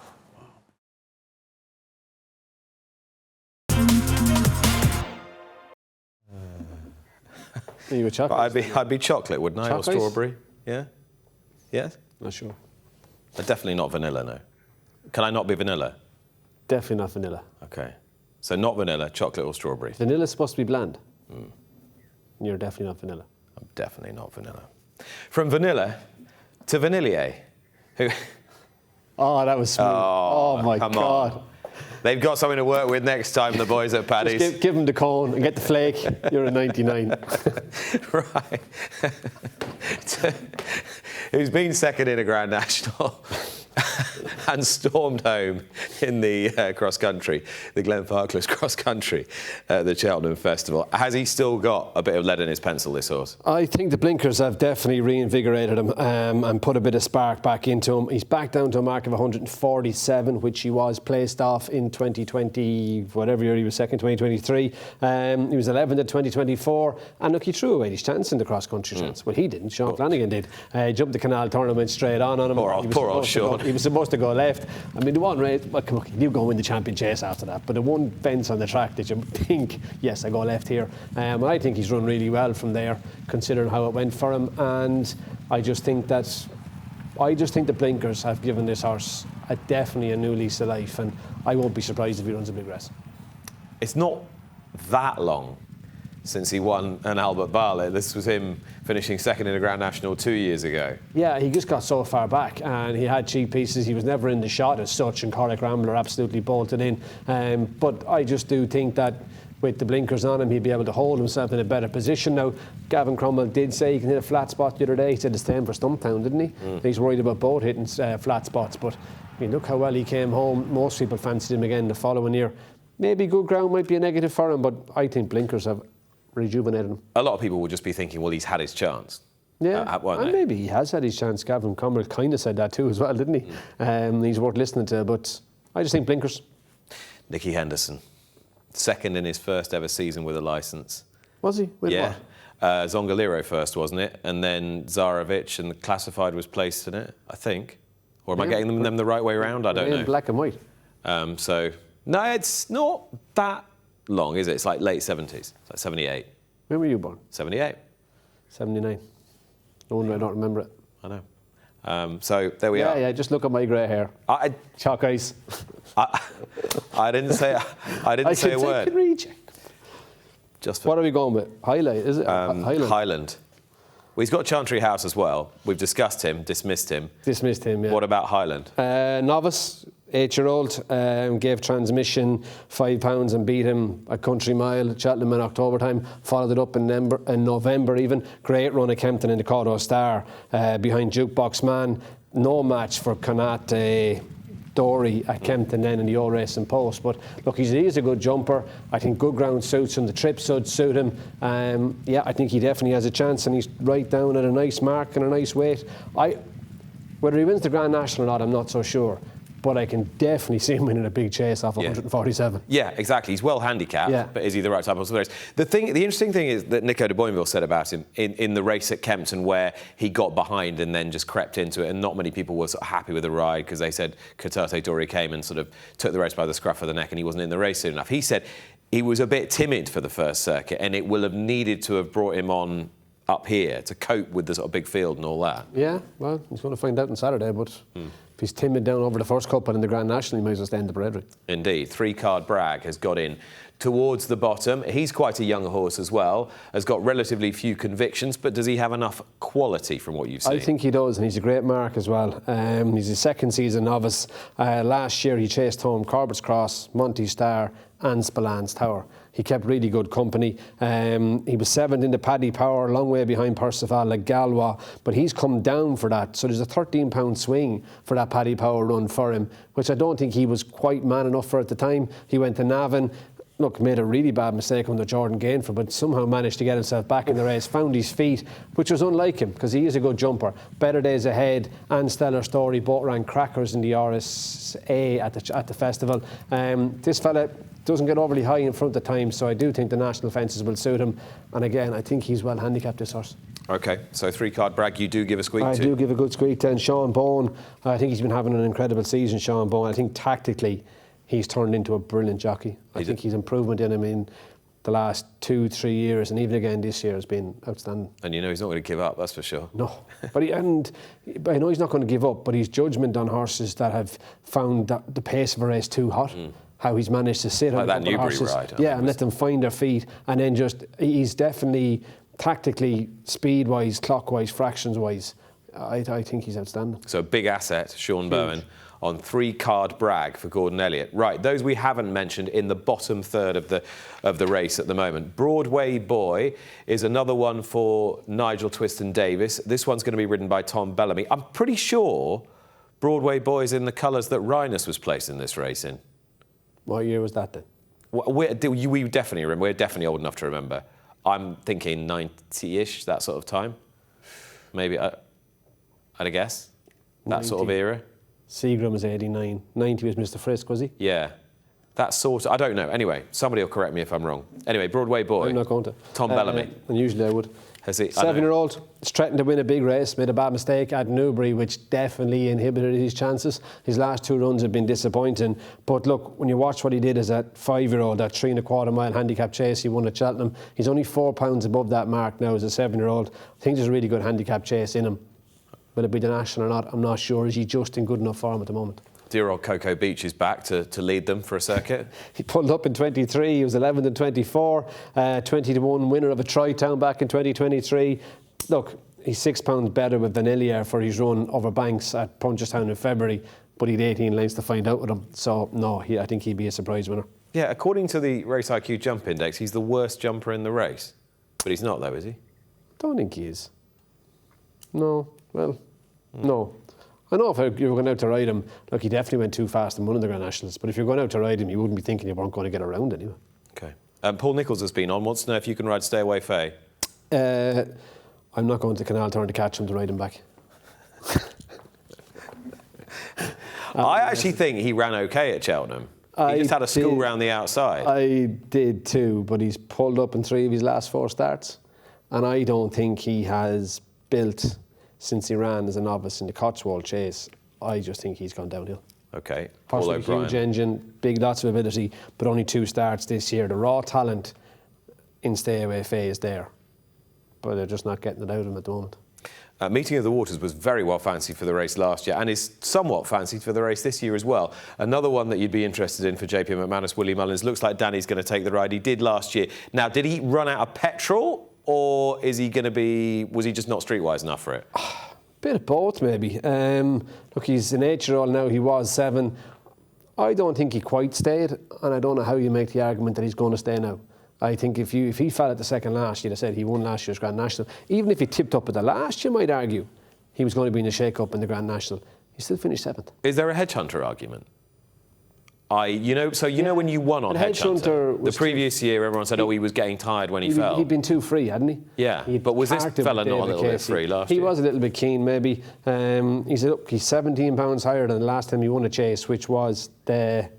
Are you a chocolate? I'd be chocolate, wouldn't I? Chocolate? Or strawberry? Yeah? Yes? Not sure. Definitely not vanilla, no. Can I not be vanilla? Definitely not vanilla. Okay. So not vanilla, chocolate or strawberry? Vanilla's supposed to be bland. You're definitely not vanilla. I'm definitely not vanilla. From vanilla to Vanillier, who... Oh, that was smooth. Oh my come God. on. They've got something to work with next time, the boys at Paddy's. Just give him the cone and get the flake. You're a 99. Right. Who's been second in a Grand National and stormed home in the cross country, the Glenfarclas cross country at the Cheltenham Festival. Has he still got a bit of lead in his pencil, this horse? I think the blinkers have definitely reinvigorated him and put a bit of spark back into him. He's back down to a mark of 147, which he was placed off in 2020, whatever year he was second, 2023. He was 11th in 2024, and look, he threw away his chance in the cross country chance. Well, he didn't. Sean Flanagan did. Jumped the canal tournament straight on him. Poor old Sean. He was supposed to go left. I mean, the one race, well, come on, you go win the champion chase after that, but the one fence on the track that you think, yes, I go left here. I think he's run really well from there, considering how it went for him, and I just think the blinkers have given this horse definitely a new lease of life, and I won't be surprised if he runs a big race. It's not that long since he won an Albert Bartlett. This was him finishing second in a Grand National 2 years ago. Yeah, he just got so far back, and he had cheap pieces. He was never in the shot as such, and Corrick Rambler absolutely bolted in. But I just do think that with the blinkers on him, he'd be able to hold himself in a better position. Now, Gavin Cromwell did say he can hit a flat spot the other day. He said it's time for Stumptown, didn't he? He's worried about both hitting flat spots, but I mean, look how well he came home. Most people fancied him again the following year. Maybe good ground might be a negative for him, but I think blinkers have rejuvenated him. A lot of people will just be thinking, well, he's had his chance. Yeah, won't and they? maybe he has had his chance. Gavin Cromwell kind of said that too as well, didn't he? He's worth listening to, but I just think blinkers. Nicky Henderson, second in his first ever season with a licence. Was he? With Yeah. what? Zongaliro first, wasn't it? And then Zarovic, and the Classified was placed in it, I think. Or am I getting them the right way around? I don't In know. black and white. So, no, it's not that long, is it? It's like late 70s. It's like 78. When were you born? 78. 79. No wonder I don't remember it. I know. So there we are. Yeah, just look at my grey hair. Chalk eyes. I didn't say. I didn't say a word. I recheck. Just for What are we going with? Highlight, is it? Hyland. Hyland. Well, he's got Chantry House as well. We've discussed him, dismissed him. Dismissed him, yeah. What about Hyland? Novice, 8-year-old, gave transmission £5 and beat him a country mile at Cheltenham in October time. Followed it up in November even. Great run at Kempton in the Cawdor Star behind Jukebox Man. No match for Connacht Dory at Kempton then in the old racing post. But look, he is a good jumper. I think good ground suits him. The trip should suit him. Yeah, I think he definitely has a chance, and he's right down at a nice mark and a nice weight. Whether he wins the Grand National or not, I'm not so sure. But I can definitely see him winning a big chase off 147. Yeah, exactly. He's well handicapped, Yeah. but is he the right type of race? The interesting thing is that Nico de Boinville said about him in the race at Kempton, where he got behind and then just crept into it, and not many people were sort of happy with the ride because they said Katate Dory came and sort of took the race by the scruff of the neck, and he wasn't in the race soon enough. He said he was a bit timid for the first circuit, and it will have needed to have brought him on up here to cope with the sort of big field and all that. Yeah, well, he's going to find out on Saturday, but if he's timid down over the first couple in the Grand National, he might as well stay in the Bredry. Indeed. 3-card Bragg has got in towards the bottom. He's quite a young horse as well, has got relatively few convictions, but does he have enough quality from what you've seen? I think he does, and he's a great mark as well. He's his second season novice. Last year he chased home Corbett's Cross, Monty Star and Spillane Tower. He kept really good company. He was 7th in the Paddy Power, a long way behind Perceval Legallois, but he's come down for that. So there's a £13 swing for that Paddy Power run for him, which I don't think he was quite man enough for at the time. He went to Navan. look, made a really bad mistake under Jordan Gainford, but somehow managed to get himself back in the race, found his feet, which was unlike him, because he is a good jumper. Better Days Ahead and Stellar Story both ran crackers in the RSA at the festival. This fella doesn't get overly high in front of time, so I do think the national fences will suit him. And again, I think he's well handicapped, this horse. OK, so 3-card brag, you do give a squeak to? I do give a good squeak to. And Sean Bowen, I think he's been having an incredible season, Sean Bowen. I think tactically, he's turned into a brilliant jockey. I think his improvement in him in the last 2-3 years, and even again this year, has been outstanding. And you know he's not going to give up, that's for sure. No, but I know he's not going to give up, but his judgment on horses that have found the pace of a race too hot, how he's managed to sit like on that Newbury horses, ride, and let them find their feet, and then he's definitely tactically, speed-wise, clockwise, fractions-wise, I think he's outstanding. So a big asset, Sean Bowen, on 3-card brag for Gordon Elliott. Right, those we haven't mentioned in the bottom third of the race at the moment. Broadway Boy is another one for Nigel Twiston-Davies. This one's going to be ridden by Tom Bellamy. I'm pretty sure Broadway Boy is in the colours that Rhinus was placed in this race in. What year was that then? We definitely remember. We're definitely old enough to remember. I'm thinking 90-ish, that sort of time. Maybe, I'd guess, that 90. sort of era. Seagram was 89. 90 was Mr. Frisk, was he? Yeah. That sort of... I don't know. Anyway, somebody will correct me if I'm wrong. Anyway, Broadway Boy. I'm not going to. Tom Bellamy. And usually I would. Has he? 7-year-old, threatened to win a big race, made a bad mistake at Newbury, which definitely inhibited his chances. His last 2 runs have been disappointing. But look, when you watch what he did as a 5-year-old, that 3.25 mile handicap chase he won at Cheltenham, he's only 4 pounds above that mark now as a 7-year-old. I think there's a really good handicap chase in him. Will it be the national or not? I'm not sure. Is he just in good enough form at the moment? Dear old Coco Beach is back to lead them for a circuit. He pulled up in 23. He was 11th in 24. 20-1 winner of a Tri-Town back in 2023. Look, he's £6 better with Vanillier for his run over banks at Punchestown in February, but he'd 18 lengths to find out with him. So, no, I think he'd be a surprise winner. Yeah, according to the Race IQ Jump Index, he's the worst jumper in the race. But he's not, though, is he? Don't think he is. No, well, no. I know if you were going out to ride him, look, he definitely went too fast in one of the Grand Nationals, but if you're going out to ride him, you wouldn't be thinking you weren't going to get around anyway. OK. Paul Nicholls has been on. Wants to know if you can ride Stay Away Faye. I'm not going to Canal Turn to catch him to ride him back. I actually think he ran OK at Cheltenham. He just had a school round the outside. I did too, but he's pulled up in 3 of his last 4 starts, and I don't think he has built... Since he ran as a novice in the Cotswold Chase, I just think he's gone downhill. OK. Paul O'Brien. Huge engine, big lots of ability, but only 2 starts this year. The raw talent in Stay Away Faye is there, but they're just not getting it out of him at the moment. Meeting of the Waters was very well fancied for the race last year and is somewhat fancied for the race this year as well. Another one that you'd be interested in for JP McManus, Willie Mullins. Looks like Danny's going to take the ride. He did last year. Now, did he run out of petrol? Or is he going to be... Was he just not streetwise enough for it? Bit of both, maybe. Look, he's an 8-year-old now. He was 7. I don't think he quite stayed, and I don't know how you make the argument that he's going to stay now. I think if he fell at the second last, you'd have said he won last year's Grand National. Even if he tipped up at the last, you might argue he was going to be in the shake-up in the Grand National. He still finished 7th. Is there a hedge hunter argument? When you won on Hedge Hunter, the previous year everyone said, he was getting tired when he fell. He'd been too free, hadn't he? Yeah, but was this fella not a little bit free last year? He was a little bit keen, maybe. He's £17 higher than the last time he won a chase, which was the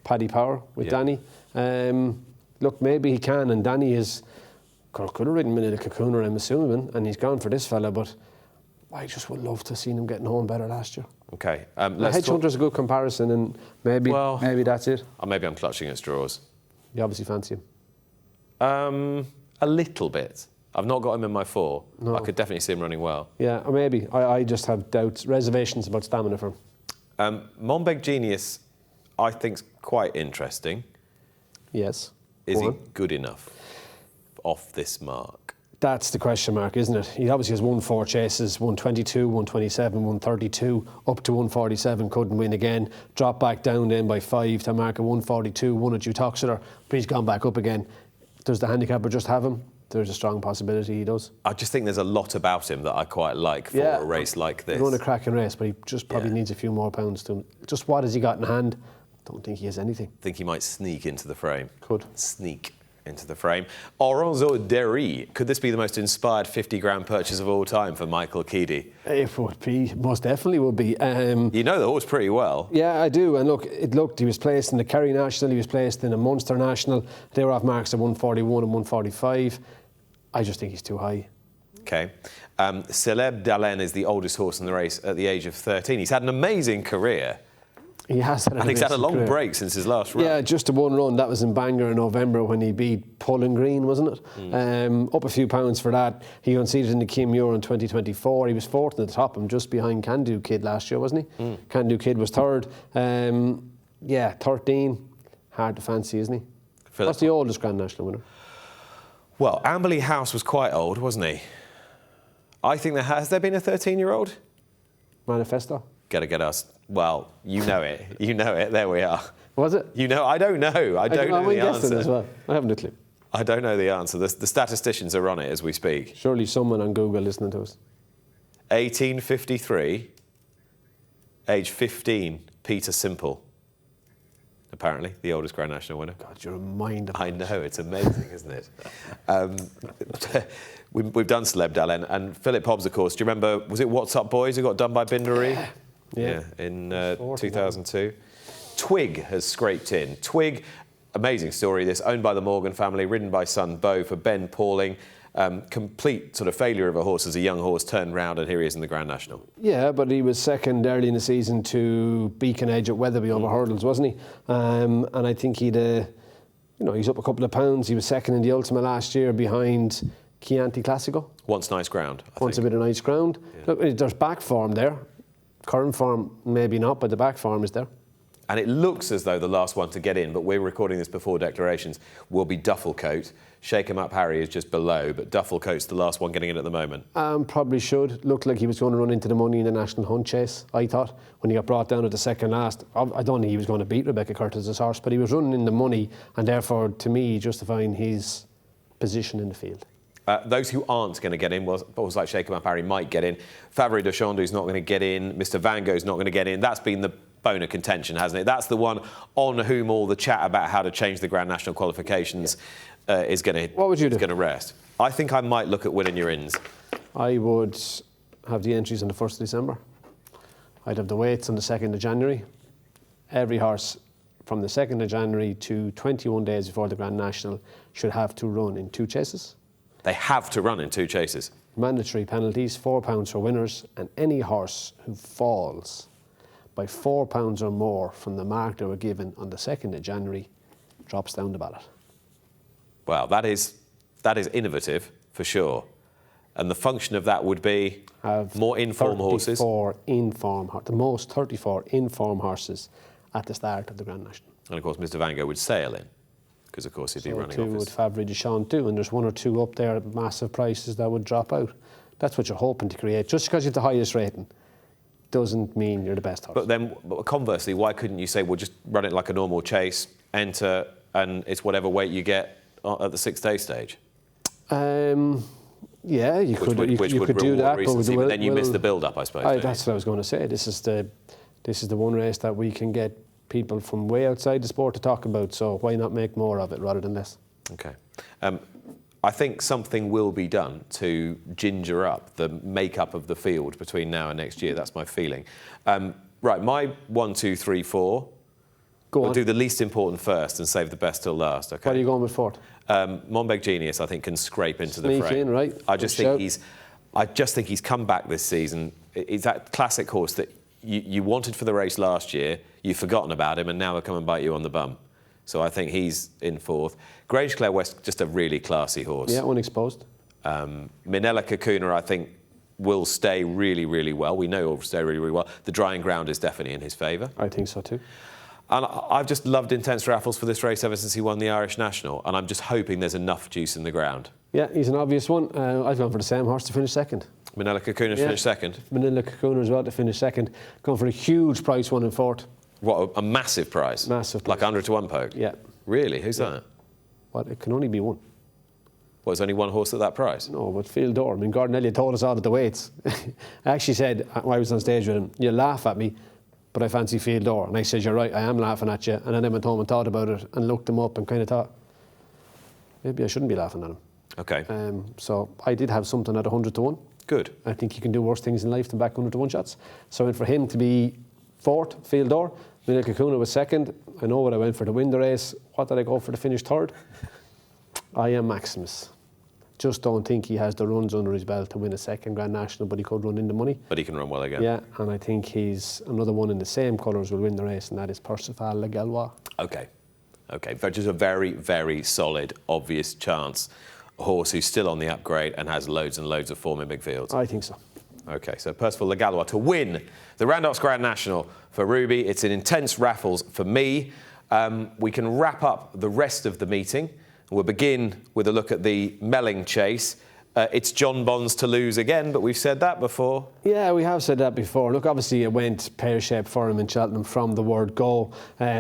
Paddy Power with Danny. Look, maybe he can, and Danny could have ridden Minella Cocooner, I'm assuming, and he's gone for this fella, but I just would love to have seen him getting home better last year. OK. Hedge Hunter's a good comparison, and maybe that's it. Maybe I'm clutching at straws. You obviously fancy him. A little bit. I've not got him in my 4. No. I could definitely see him running well. Yeah, or maybe. I just have doubts, reservations about stamina for him. Monbeg Genius, I think's quite interesting. Yes. Is he good enough off this mark? That's the question mark, isn't it? He obviously has won 4 chases, won 22, won 27, won 32, up to 147, couldn't win again. Dropped back down then by 5 to mark a 142, won at Uttoxeter, but he's gone back up again. Does the handicapper just have him? There's a strong possibility he does. I just think there's a lot about him that I quite like for a race like this. He's run a cracking race, but he just probably needs a few more pounds to him. Just what has he got in hand? Don't think he has anything. Think he might sneak into the frame. Could. Sneak into the frame. Oronzo Derry. Could this be the most inspired 50-grand purchase of all time for Michael Keedy? It would be, most definitely would be. You know the horse pretty well. Yeah, I do. And look, he was placed in the Kerry National, he was placed in a Munster National. They were off marks at 141 and 145. I just think he's too high. Okay. Celebre d'Alen is the oldest horse in the race at the age of 13. He's had an amazing career. He has had and he's had a long break since his last run. Yeah, just a one run. That was in Bangor in November when he beat Pulling Green, wasn't it? Up a few pounds for that. He unseated in the Kim Muir in 2024. He was fourth at the top, and just behind Kandoo Kid last year, wasn't he? Kandoo Kid was third. 13. Hard to fancy, isn't he? What's the oldest Grand National winner? Well, Amberley House was quite old, wasn't he? I think has there been a 13-year-old? Manifesto. Gotta get us. Well, you know it. You know it. There we are. Was it? You know, I don't know. I don't know the answer. As well. I haven't a clue. I don't know the answer. The statisticians are on it as we speak. Surely someone on Google listening to us. 1853, age 15, Peter Simple. Apparently, the oldest Grand National winner. God, you're a mind. I know, it's amazing, isn't it? We've done Celebre d'Alen, and Philip Hobbs, of course. Do you remember, was it What's Up Boys who got done by Bindery? Yeah, in 2002. Twig has scraped in. Twig, amazing story, this, owned by the Morgan family, ridden by son Beau for Ben Pauling. Complete sort of failure of a horse as a young horse, turned round, and here he is in the Grand National. Yeah, but he was second early in the season to Beacon Edge at Wetherby over hurdles, wasn't he? And I think he's up a couple of pounds. He was second in the Ultima last year behind Chianti Classico. Once nice ground, I Once think. a bit of nice ground. Yeah. Look, there's back form there. Current form, maybe not, but the back form is there. And it looks as though the last one to get in, but we're recording this before declarations, will be Dufflecoat. Shake 'em Up Harry is just below, but Dufflecoat's the last one getting in at the moment. Probably should. Looked like he was going to run into the money in the National Hunt Chase, I thought, when he got brought down at the second last. I don't think he was going to beat Rebecca Curtis's horse, but he was running in the money, and therefore, to me, justifying his position in the field. Those who aren't going to get in, balls like Shake 'em Up Harry might get in. Favre de Chandu's not going to get in. Mr. Van Gogh's not going to get in. That's been the bone of contention, hasn't it? That's the one on whom all the chat about how to change the Grand National qualifications is going to rest. I think I might look at winning your ins. I would have the entries on the 1st of December. I'd have the weights on the 2nd of January. Every horse from the 2nd of January to 21 days before the Grand National should have to run in 2 chases. They have to run in 2 chases. Mandatory penalties, £4 for winners, and any horse who falls by £4 or more from the mark they were given on the 2nd of January drops down the ballot. Wow, that is innovative for sure. And the function of that would be more inform horses. The most 34 inform horses at the start of the Grand National. And of course, Mr. Van Gogh would sail in, because of course he'd be running off his... would Favre de Chandu, and there's 1 or 2 up there at massive prices that would drop out. That's what you're hoping to create. Just because you have the highest rating doesn't mean you're the best horse. But then, conversely, why couldn't you say, well, just run it like a normal chase, enter, and it's whatever weight you get at the 6th day stage? Yeah, you could do that. But then you miss the build-up, I suppose. That's what I was going to say. This is the one race that we can get people from way outside the sport to talk about, so why not make more of it rather than less? Okay. I think something will be done to ginger up the makeup of the field between now and next year. That's my feeling. Right, my 1, 2, 3, 4. We'll do the least important first and save the best till last. Okay. What are you going with fourth? Monbeg Genius, I think, can scrape into the frame. In, right? I just think he's come back this season. It's that classic horse that you wanted for the race last year. You've forgotten about him, and now he'll come and bite you on the bum. So I think he's in fourth. Grange Clare West, just a really classy horse. Yeah, unexposed. Minella Cocooner, I think, will stay really, really well. We know he'll stay really, really well. The drying ground is definitely in his favour. I think so too. And I've just loved Intense Raffles for this race ever since he won the Irish National, and I'm just hoping there's enough juice in the ground. Yeah, he's an obvious one. I've gone for the same horse to finish second. Minella Cocooner to finish second? Minella Cocooner as well to finish second. Going for a huge price, 1 in fourth. What, a massive price? Massive price. Like 100 to 1 poke? Yeah. Really? Who's that? Well, it can only be one. What, there's only one horse at that price? No, but Field Dor. I mean, Gordon Elliott told us all at the weights. I actually said, when I was on stage with him, you laugh at me, but I fancy Field Dor. And I said, you're right, I am laughing at you. And then I went home and thought about it and looked him up and kind of thought, maybe I shouldn't be laughing at him. Okay. So I did have something at 100 to 1. Good. I think you can do worse things in life than back 100 to 1 shots. So I went for him to be fourth, Field Dor. Minella Cocooner was second. I know what I went for to win the race. What did I go for to finish third? I am Maximus. Just don't think he has the runs under his belt to win a second Grand National, but he could run in the money. But he can run well again. Yeah, and I think he's another one in the same colours will win the race, and that is Perceval Legallois. Okay. Okay, which is a very, very solid, obvious chance. A horse who's still on the upgrade and has loads and loads of form in big fields. I think so. Okay, so Perceval Legallois to win the Randox Grand National for Ruby. It's an intense Raffles for me. We can wrap up the rest of the meeting. We'll begin with a look at the Melling Chase. It's John Bond's to lose again, but we've said that before. Yeah, we have said that before. Look, obviously it went pear-shaped for him in Cheltenham from the word go.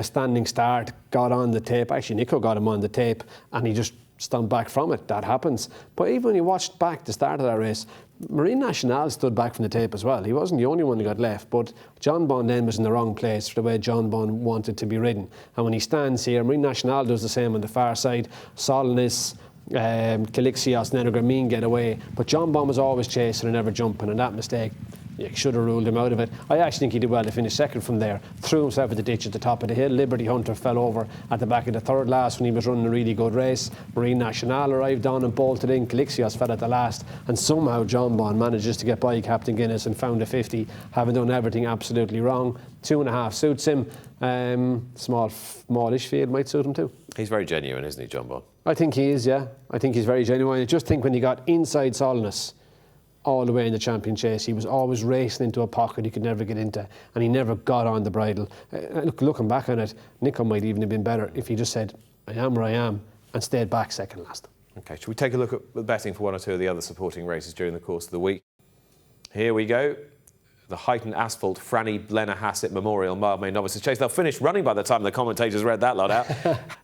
Standing start, got on the tape. Actually, Nico got him on the tape, and he just stumped back from it. That happens. But even when you watched back the start of that race, Marine National stood back from the tape as well. He wasn't the only one who got left, but John Bond then was in the wrong place for the way John Bond wanted to be ridden. And when he stands here, Marine National does the same on the far side. Solidness, Calixios, Nenogramine get away. But John Bond was always chasing and never jumping, and that mistake, you should have ruled him out of it. I actually think he did well to finish second from there. Threw himself at the ditch at the top of the hill. Liberty Hunter fell over at the back of the third last when he was running a really good race. Marine National arrived on and bolted in. Calixios fell at the last. And somehow John Bond manages to get by Captain Guinness and found a 50, having done everything absolutely wrong. 2.5 suits him. Smallish field might suit him too. He's very genuine, isn't he, John Bond? I think he is, yeah. I think he's very genuine. I just think when he got inside Solidness all the way in the champion chase, he was always racing into a pocket he could never get into, and he never got on the bridle. Looking back on it, Nico might even have been better if he just said, I am where I am, and stayed back second last. Okay, should we take a look at the betting for one or two of the other supporting races during the course of the week? Here we go. The Heighton Asphalt Franny Blenner Hassett Memorial Mildmay Novices Chase. They'll finish running by the time the commentators read that lot out.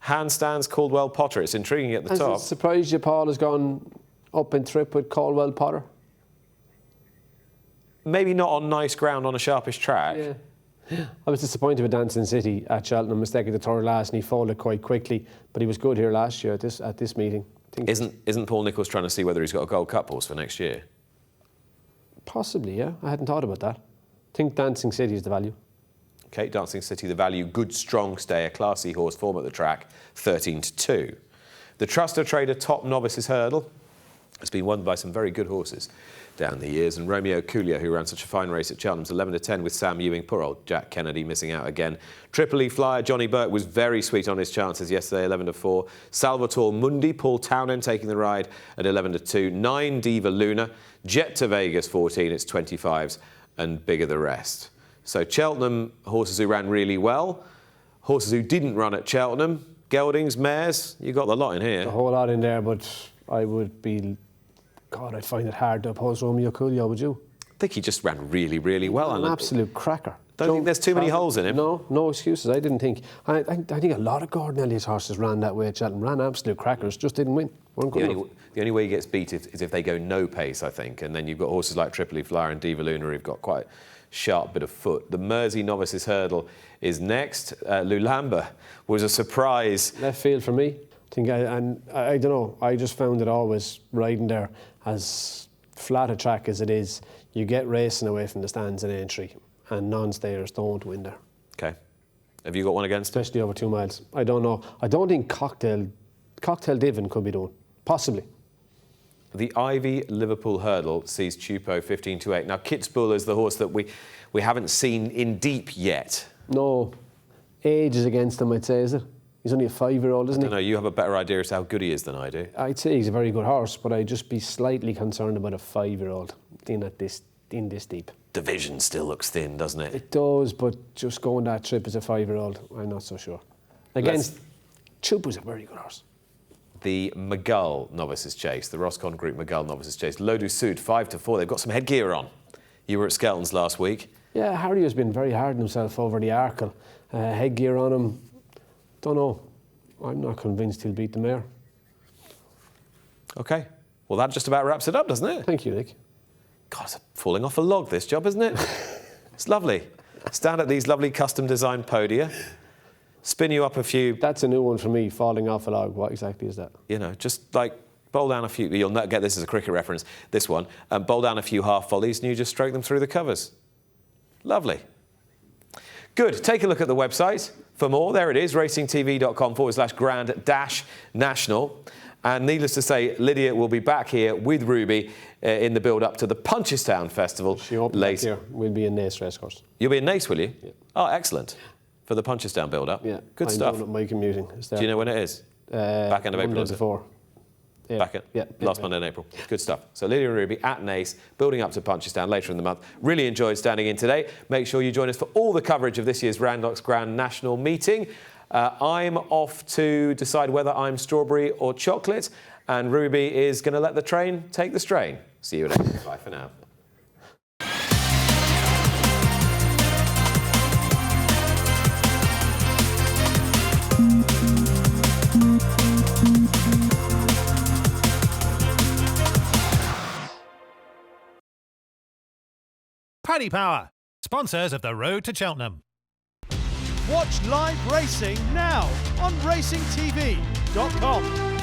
Handstands Caldwell Potter. It's intriguing at the top. Has it surprised you Paul has gone up in trip with Caldwell Potter? Maybe not on nice ground on a sharpish track. Yeah. I was disappointed with Dancing City at Cheltenham, mistaking the third last, and he folded quite quickly. But he was good here last year at this meeting. Isn't Paul Nicholls trying to see whether he's got a Gold Cup horse for next year? Possibly, yeah. I hadn't thought about that. I think Dancing City is the value. Okay, Dancing City, the value. Good, strong stay, a classy horse, form at the track, 13-2. The Truster Trader Top Novices Hurdle has been won by some very good horses down the years, and Romeo Coolio, who ran such a fine race at Cheltenham's 11-10 with Sam Ewing. Poor old Jack Kennedy missing out again. Tripoli Flyer Johnny Burke was very sweet on his chances yesterday, 11-4. Salvatore Mundi, Paul Townend taking the ride at 11-2. 9 Diva Luna, Jet to Vegas 14, it's 25s, and bigger the rest. So Cheltenham horses who ran really well, horses who didn't run at Cheltenham, geldings, mares, you got the lot in here. A whole lot in there, but I would be... God, I'd find it hard to oppose Romeo Coolio, would you? I think he just ran really, really well. An absolute cracker. Don't think there's too many holes in him. No excuses. I didn't think. I think a lot of Gordon Elliott's horses ran that way at Cheltenham. Ran absolute crackers, just didn't win. The only way he gets beat is if they go no pace, I think. And then you've got horses like Tripoli Flyer and Diva Luna who've got quite a sharp bit of foot. The Mersey Novices Hurdle is next. Lulamba was a surprise. Left field for me. I don't know. I just found it always riding there, as flat a track as it is, you get racing away from the stands in Aintree, and non-stayers don't win there. Okay. Have you got one against? Especially over 2 miles. I don't know. I don't think Cocktail Divin could be done. Possibly. The Ivy Liverpool Hurdle sees Tupo 15-8. Now, Kitzbühel is the horse that we haven't seen in deep yet. No. Age is against him, I'd say, is it? He's only a 5-year-old, isn't he? No, you have a better idea as to how good he is than I do. I'd say he's a very good horse, but I'd just be slightly concerned about a 5-year-old in this deep. Division still looks thin, doesn't it? It does, but just going that trip as a 5-year-old, I'm not so sure. Against Chupa's a very good horse. The McGull Novices Chase, the Roscon Group McGull Novices Chase. Lodhu Sud, 5-4. They've got some headgear on. You were at Skelton's last week. Yeah, Harry has been very hard on himself over the Arkle. Headgear on him. Don't know. I'm not convinced he'll beat the mare. OK. Well, that just about wraps it up, doesn't it? Thank you, Nick. God, it's falling off a log, this job, isn't it? It's lovely. stand at these lovely custom-designed podia, spin you up a few... That's a new one for me, falling off a log. What exactly is that? You know, just like bowl down a few... You'll get this as a cricket reference, this one. Bowl down a few half volleys and you just stroke them through the covers. Lovely. Good. Take a look at the website for more. There it is, racingtv.com/grand-national. And needless to say, Lydia will be back here with Ruby in the build-up to the Punchestown Festival later. We'll be in Naas Racecourse. You'll be in Naas, will you? Yeah. Oh, excellent. For the Punchestown build-up. Yeah. Good stuff. I'm down at my commuting. Do you know when it is? Back end of April, is it? Before. Yeah. Last Monday in April. Good stuff. So Lydia and Ruby at Naas, building up to Punchestown later in the month. Really enjoyed standing in today. Make sure you join us for all the coverage of this year's Randox Grand National meeting. I'm off to decide whether I'm strawberry or chocolate, and Ruby is going to let the train take the strain. See you later. Bye for now. Paddy Power, sponsors of the road to Cheltenham. Watch live racing now on racingtv.com.